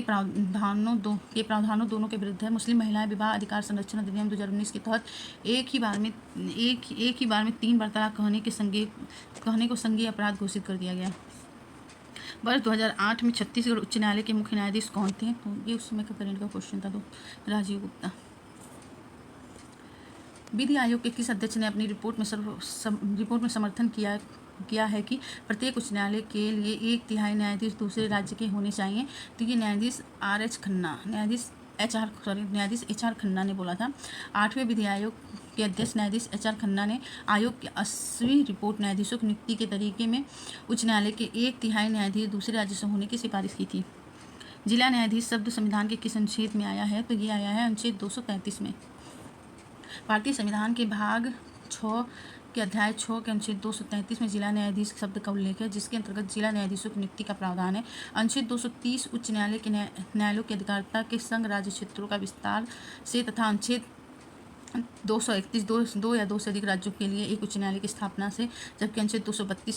प्रावधानों दोनों के विरुद्ध है। मुस्लिम महिलाएं विवाह अधिकार संरक्षण अधिनियम 2019 के तहत एक ही बार में 3 बार तलाक कहने को संज्ञेय अपराध घोषित कर दिया गया। वर्ष 2008 में छत्तीसगढ़ उच्च न्यायालय के मुख्य न्यायाधीश कौन थे? तो ये उस समय का करंट का क्वेश्चन था। तो राजीव गुप्ता। विधि आयोग के किस अध्यक्ष ने अपनी रिपोर्ट में समर्थन किया है कि प्रत्येक उच्च न्यायालय के लिए 1/3 न्यायाधीश दूसरे राज्य के होने चाहिए? तो ये न्यायाधीश HR खन्ना ने बोला था। 8वें विधि आयोग के अध्यक्ष न्यायाधीश HR खन्ना ने आयोग की 80वीं रिपोर्ट न्यायाधीशों की नियुक्ति के तरीके में उच्च न्यायालय के 1/3 न्यायाधीश दूसरे राज्य से होने की सिफारिश की थी। जिला न्यायाधीश शब्द संविधान के किस अनुच्छेद में आया है? तो ये आया है अनुच्छेद 233 में। भारतीय संविधान के भाग 6 के अध्याय 6 के अनुच्छेद 233 में जिला न्यायाधीश शब्द का उल्लेख है, जिसके अंतर्गत जिला न्यायाधीशों की नियुक्ति का प्रावधान है। अनुच्छेद 230 उच्च न्यायालय के न्यायालयों की अधिकारिता के संघ राज्य क्षेत्रों का विस्तार से तथा अनुच्छेद 231 2 या 2 से अधिक राज्यों के लिए एक उच्च न्यायालय की स्थापना से, जबकि अनुच्छेद 232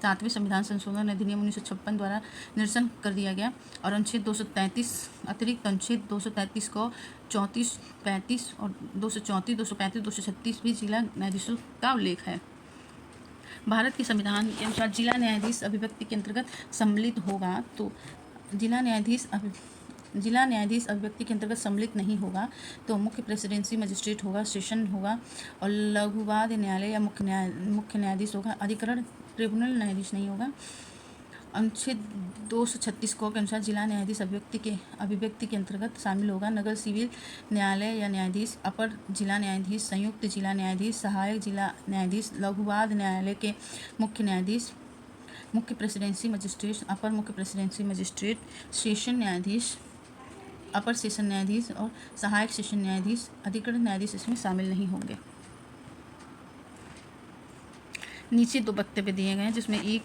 7वें संविधान संशोधन अधिनियम 1956 द्वारा निरसन कर दिया गया। और अनुच्छेद 233 अतिरिक्त अनुच्छेद 233 को 34 35 और 234 235 236 भी जिला न्यायाधीशों का उल्लेख है। भारत के संविधान के अनुसार जिला न्यायाधीश अभिव्यक्ति के अंतर्गत सम्मिलित होगा। तो जिला न्यायाधीश अभिव्यक्ति के अंतर्गत सम्मिलित नहीं होगा तो मुख्य प्रेसिडेंसी मजिस्ट्रेट होगा, सेशन होगा और लघुवाद न्यायालय या मुख्य न्यायाधीश होगा। अधिकरण ट्रिब्यूनल न्यायाधीश नहीं होगा। अनुच्छेद 236 को के अनुसार जिला न्यायाधीश अभिव्यक्ति के अंतर्गत शामिल होगा नगर सिविल न्यायालय या न्यायाधीश, अपर जिला न्यायाधीश, संयुक्त जिला न्यायाधीश, सहायक जिला न्यायाधीश, लघुवाद न्यायालय के मुख्य न्यायाधीश, मुख्य प्रेसिडेंसी मजिस्ट्रेट, अपर मुख्य प्रेसिडेंसी मजिस्ट्रेट, सेशन न्यायाधीश, अपर सेशन न्यायाधीश और सहायक सेशन न्यायाधीश। अधिकरण न्यायाधीश इसमें शामिल नहीं होंगे। नीचे 2 वक्तव्य दिए गए हैं, जिसमें एक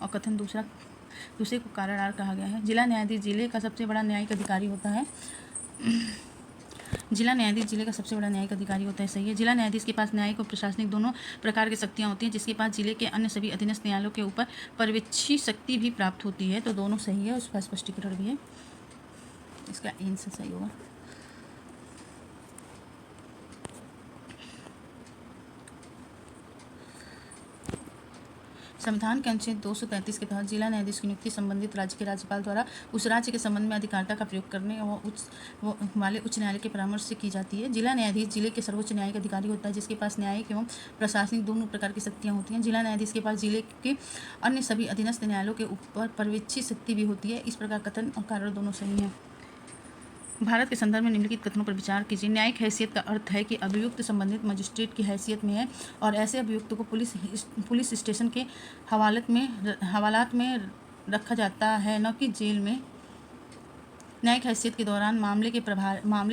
और कथन दूसरे को कारण कहा गया है। जिला न्यायाधीश जिले का सबसे बड़ा न्यायिक अधिकारी होता है। जिला न्यायाधीश जिले का सबसे बड़ा न्यायिक अधिकारी होता है, सही है। जिला न्यायाधीश के पास न्यायिक और प्रशासनिक दोनों प्रकार की शक्तियाँ होती हैं, जिसके पास जिले के अन्य सभी अधीनस्थ न्यायालयों के ऊपर पर्यवेक्षी शक्ति भी प्राप्त होती है। तो दोनों सही है, उसका स्पष्टीकरण भी है। इसका आंसर सही होगा। संविधान के अनुच्छेद 233 के तहत जिला न्यायाधीश की नियुक्ति संबंधित राज्य के राज्यपाल द्वारा उस राज्य के संबंध में अधिकारिता का प्रयोग करने वाले उच्च न्यायालय के परामर्श से की जाती है। जिला न्यायाधीश जिले के सर्वोच्च न्यायिक अधिकारी होता है, जिसके पास न्यायिक एवं प्रशासनिक दोनों प्रकार की शक्तियाँ होती हैं। जिला न्यायाधीश के पास जिले के अन्य सभी अधीनस्थ न्यायालयों के ऊपर पर्यवेक्षी शक्ति भी होती है। इस प्रकार कथन और कारण दोनों सही हैं। भारत के संदर्भ में निम्नलिखित कथनों पर विचार कीजिए। न्यायिक हैसियत का अर्थ है कि अभियुक्त संबंधित मजिस्ट्रेट की हैसियत में है और ऐसे अभियुक्त को पुलिस स्टेशन के हवालात में रखा जाता है, न कि जेल में। न्यायिक हैसियत के दौरान मामले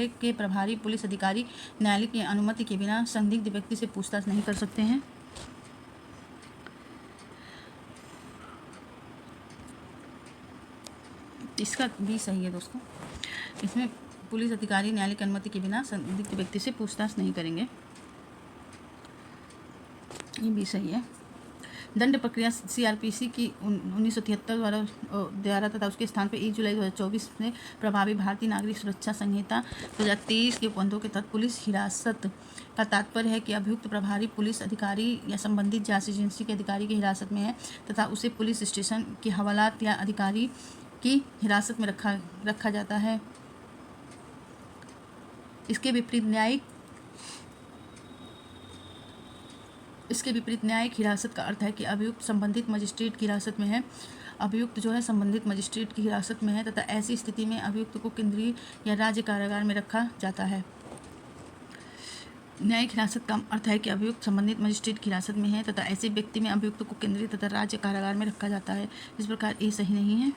के प्रभारी पुलिस अधिकारी न्यायालय की अनुमति के बिना संदिग्ध व्यक्ति से पूछताछ नहीं कर सकते हैं। इसका भी सही है दोस्तों, इसमें पुलिस अधिकारी न्यायालय की अनुमति के बिना संदिग्ध व्यक्ति से पूछताछ नहीं करेंगे, ये भी सही है। दंड प्रक्रिया सीआरपीसी की 1973 द्वारा तथा उसके स्थान पर 1 जुलाई 2024 में प्रभावी भारतीय नागरिक सुरक्षा संहिता 2023 के उपबंधों के तहत पुलिस हिरासत का तात्पर्य है कि अभियुक्त प्रभारी पुलिस अधिकारी या संबंधित जांच एजेंसी के अधिकारी की हिरासत में है तथा उसे पुलिस स्टेशन के हवालात या अधिकारी की हिरासत में रखा जाता है। इसके विपरीत न्यायिक हिरासत का अर्थ है कि अभियुक्त संबंधित मजिस्ट्रेट की हिरासत में है। अभियुक्त जो है संबंधित मजिस्ट्रेट की हिरासत में है तथा ऐसी स्थिति में अभियुक्त को केंद्रीय या राज्य कारागार में रखा जाता है। न्यायिक हिरासत का अर्थ है कि अभियुक्त संबंधित मजिस्ट्रेट की हिरासत में है तथा ऐसे व्यक्ति में अभियुक्त को केंद्रीय तथा राज्य कारागार में रखा जाता है। इस प्रकार ये सही नहीं है।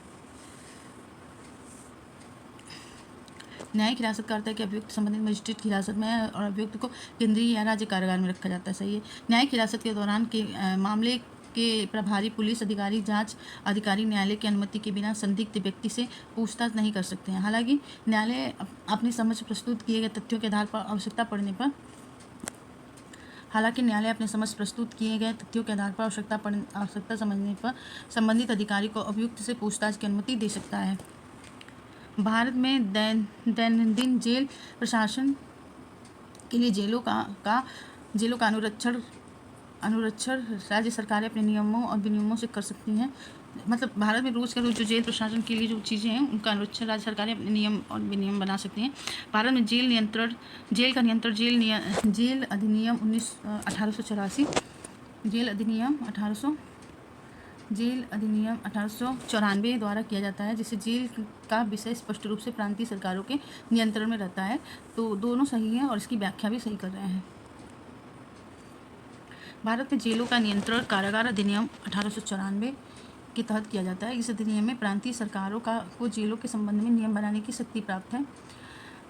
न्यायिक हिरासत का अर्थ है कि अभियुक्त संबंधित मजिस्ट्रेट की हिरासत में है और अभियुक्त को केंद्रीय या राज्य कारागार में रखा जाता है, सही है। न्यायिक हिरासत के दौरान के मामले के प्रभारी पुलिस अधिकारी जांच अधिकारी न्यायालय की अनुमति के बिना संदिग्ध व्यक्ति से पूछताछ नहीं कर सकते हैं। हालांकि न्यायालय अपनी समझ प्रस्तुत किए गए तथ्यों के आधार पर आवश्यकता समझने पर संबंधित अधिकारी को अभियुक्त से पूछताछ की अनुमति दे सकता है। भारत में दैनंदिन जेल प्रशासन के लिए जेलों का अनुरक्षण राज्य सरकारें अपने नियमों और विनियमों से कर सकती हैं। मतलब भारत में रोज जो जेल प्रशासन के लिए जो चीज़ें हैं उनका अनुरक्षण राज्य सरकारें अपने नियम और विनियम बना सकती हैं। भारत में जेल का नियंत्रण जेल अधिनियम 1884 द्वारा किया जाता है, जिससे जेल का विषय स्पष्ट रूप से प्रांतीय सरकारों के नियंत्रण में रहता है। तो दोनों सही हैं और इसकी व्याख्या भी सही कर रहे हैं। भारत में जेलों का नियंत्रण कारागार अधिनियम 1894 के तहत किया जाता है। इस अधिनियम में प्रांतीय सरकारों को जेलों के संबंध में नियम बनाने की शक्ति प्राप्त है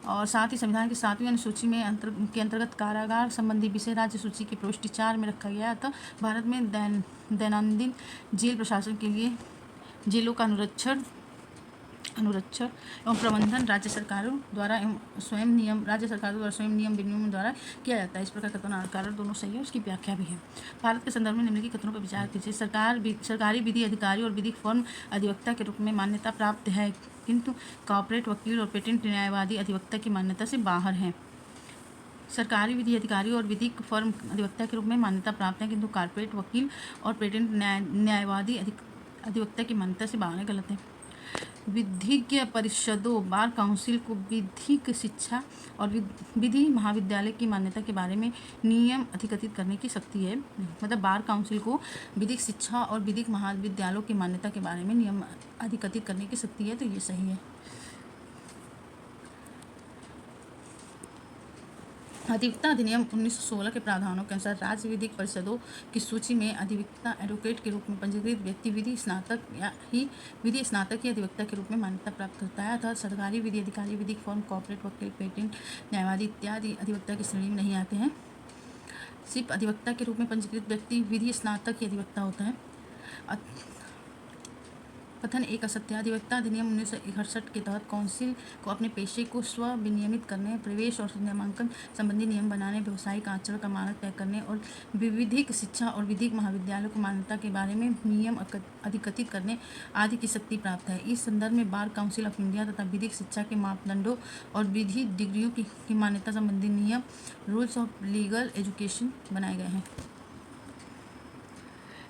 और साथ ही संविधान की 7वीं अनुसूची के अंतर्गत कारागार संबंधी विषय राज्य सूची के प्रविष्टि 4 में रखा गया था। भारत में दैनंदिन जेल प्रशासन के लिए जेलों का अनुरक्षण एवं प्रबंधन राज्य सरकारों द्वारा स्वयं नियम विनियमों द्वारा किया जाता है। इस प्रकार कथन और कारण दोनों सही है, उसकी व्याख्या भी है। भारत के संदर्भ में निम्नलिखित कथनों पर विचार कीजिए। सरकारी विधि अधिकारी और विधिक फर्म अधिवक्ता के रूप में मान्यता प्राप्त है, किंतु कॉर्पोरेट वकील और पेटेंट न्यायवादी अधिवक्ता की मान्यता से बाहर हैं। सरकारी विधि अधिकारी और विधिक फर्म अधिवक्ता के रूप में मान्यता प्राप्त है, किंतु कॉर्पोरेट वकील और पेटेंट न्यायवादी अधिवक्ता की मान्यता से बाहर है। गलत है। विधिज्ञ परिषदों बार काउंसिल को विधिक शिक्षा और विधि महाविद्यालय की मान्यता के बारे में नियम अधिकृत करने की शक्ति है। मतलब बार काउंसिल को विधिक शिक्षा और विधिक महाविद्यालयों की मान्यता के बारे में नियम अधिकृत करने की शक्ति है, तो ये सही है। अधिवक्ता अधिनियम 1916 के प्रावधानों के अनुसार राज्य विधिक परिषदों की सूची में अधिवक्ता एडवोकेट के रूप में पंजीकृत व्यक्ति विधि स्नातक ही अधिवक्ता के रूप में मान्यता प्राप्त करता है। अतः सरकारी विधि अधिकारी, विधिक फर्म, कॉर्पोरेट वकील, पेटेंट न्यायवादी इत्यादि अधिवक्ता की श्रेणी में नहीं आते हैं। सिर्फ अधिवक्ता के रूप में पंजीकृत व्यक्ति विधि स्नातक ही अधिवक्ता होता है। कथन एक असत्य। अधिवक्ता अधिनियम 1961 के तहत काउंसिल को अपने पेशे को स्व विनियमित करने, प्रवेश और नामांकन संबंधी नियम बनाने, व्यवसायिक आचरण का मानक तय करने और विधिक शिक्षा और विधिक महाविद्यालयों को मान्यता के बारे में नियम अधिकृत करने आदि की शक्ति प्राप्त है। इस संदर्भ में बार काउंसिल ऑफ इंडिया तथा विधिक शिक्षा के मापदंडों और विधि डिग्रियों की मान्यता संबंधी नियम, रूल्स ऑफ लीगल एजुकेशन बनाए गए हैं।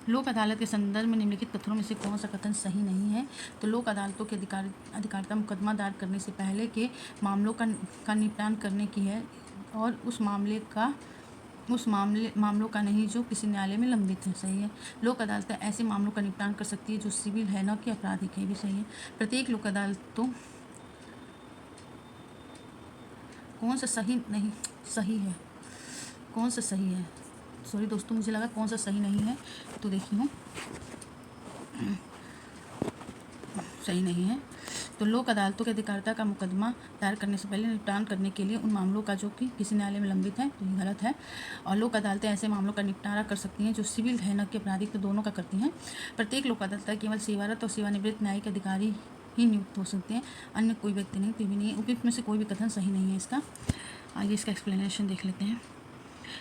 लोक अदालत के संदर्भ में निम्नलिखित कथनों में से कौन सा कथन सही नहीं है? तो लोक अदालतों की अधिकारिता मुकदमा दायर करने से पहले के मामलों का निपटान करने की है और उस मामलों का नहीं जो किसी न्यायालय में लंबित है, सही है। लोक अदालतें ऐसे मामलों का निपटान कर सकती है जो सिविल है, न कि आपराधिक है, भी सही है। प्रत्येक लोक अदालतों कौन सा सही नहीं सही है, कौन सा सही है, सॉरी दोस्तों मुझे लगा कौन सा सही नहीं है, तो देखी हूँ सही नहीं है। तो लोक अदालतों के अधिकारिता का मुकदमा दायर करने से पहले निपटान करने के लिए उन मामलों का जो कि किसी न्यायालय में लंबित है, तो ये गलत है। और लोक अदालतें ऐसे मामलों का निपटारा कर सकती हैं जो सिविल है, न कि आपराधिक, तो दोनों का करती हैं। प्रत्येक लोक अदालत केवल सेवारत और सेवानिवृत्त न्यायिक अधिकारी ही नियुक्त हो सकते हैं, अन्य कोई व्यक्ति नहीं, कोई भी नहीं। उपयुक्त में से कोई भी कथन सही नहीं है इसका। आइए इसका एक्सप्लेनेशन देख लेते हैं।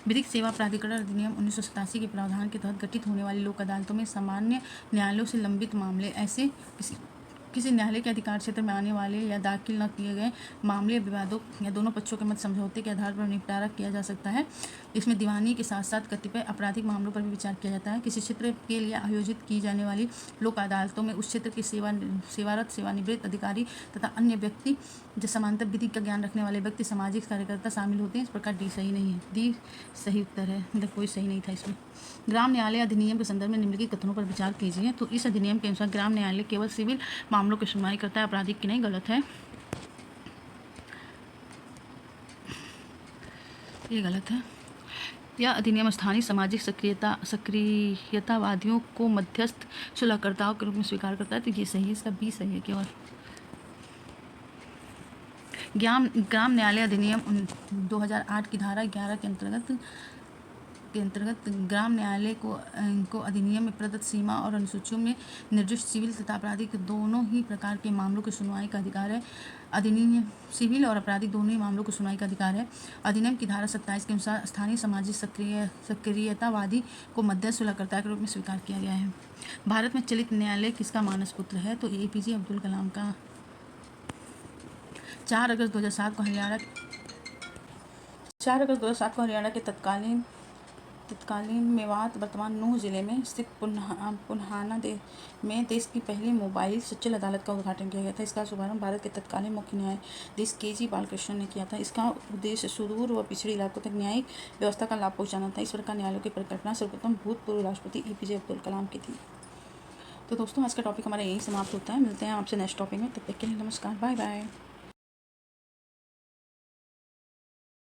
विधिक सेवा प्राधिकरण अधिनियम 1987 के प्रावधान के तहत गठित होने वाली लोक अदालतों में सामान्य न्यायालयों से लंबित मामले ऐसे किसी न्यायालय के अधिकार क्षेत्र में आने वाले या दाखिल न किए गए मामले विवादों या दोनों पक्षों के मध्य समझौते के आधार पर निपटारा किया जा सकता है। इसमें दीवानी के साथ साथ कतिपय आपराधिक मामलों पर भी विचार किया जाता है। किसी क्षेत्र के लिए आयोजित की जाने वाली लोक अदालतों में उस क्षेत्र के सेवारत, सेवानिवृत्त अधिकारी तथा अन्य व्यक्ति, जो समांतर विधि का ज्ञान रखने वाले व्यक्ति, सामाजिक कार्यकर्ता शामिल होते हैं। इस प्रकार डी सही नहीं है, डी सही उत्तर है, मतलब कोई सही नहीं था इसमें। ग्राम न्यायालय अधिनियम के संदर्भ में निम्नलिखित कथनों पर विचार कीजिए। तो इस अधिनियम के अनुसार ग्राम न्यायालय केवल सिविल मामलों की सुनवाई करता है, आपराधिक की नहीं, गलत है, ये गलत है। यह अधिनियम स्थानीय सामाजिक सक्रियतावादियों को मध्यस्थ सुलहकर्ताओं के रूप में स्वीकार करता है, तो ये सही है, इसका बी सही है केवल। ग्राम न्यायालय अधिनियम 2008 की धारा 11 के अंतर्गत ग्राम न्यायालय को अधिनियम में प्रदत्त सीमा और अनुसूचियों में निर्दिष्ट सिविल तथा आपराधिक दोनों ही प्रकार के मामलों की सुनवाई का अधिकार है। अधिनियम सिविल और आपराधिक दोनों ही मामलों की सुनवाई का अधिकार है। अधिनियम की धारा 27 के अनुसार स्थानीय सामाजिक सक्रियतावादी को मध्यस्थ सुलहकर्ता के रूप में स्वीकार किया गया है। भारत में चलित न्यायालय किसका मानस पुत्र है? तो APJ अब्दुल कलाम का। 4 अगस्त 2007 को हरियाणा के तत्कालीन मेवात, वर्तमान नूंह जिले में स्थित पुन्हाना में देश की पहली मोबाइल सचल अदालत का उद्घाटन किया गया था। इसका शुभारंभ भारत के तत्कालीन मुख्य न्यायाधीश KG बालकृष्णन ने किया था। इसका उद्देश्य सुदूर व पिछड़े इलाकों तक न्यायिक व्यवस्था का लाभ पहुंचाना था। इस प्रकार न्यायालयों की परिकल्पना सर्वप्रथम भूतपूर्व राष्ट्रपति APJ अब्दुल कलाम की थी। तो दोस्तों आज का टॉपिक हमारा यही समाप्त होता है। मिलते हैं आपसे नेक्स्ट टॉपिक में, तब तक के लिए नमस्कार, बाय बाय।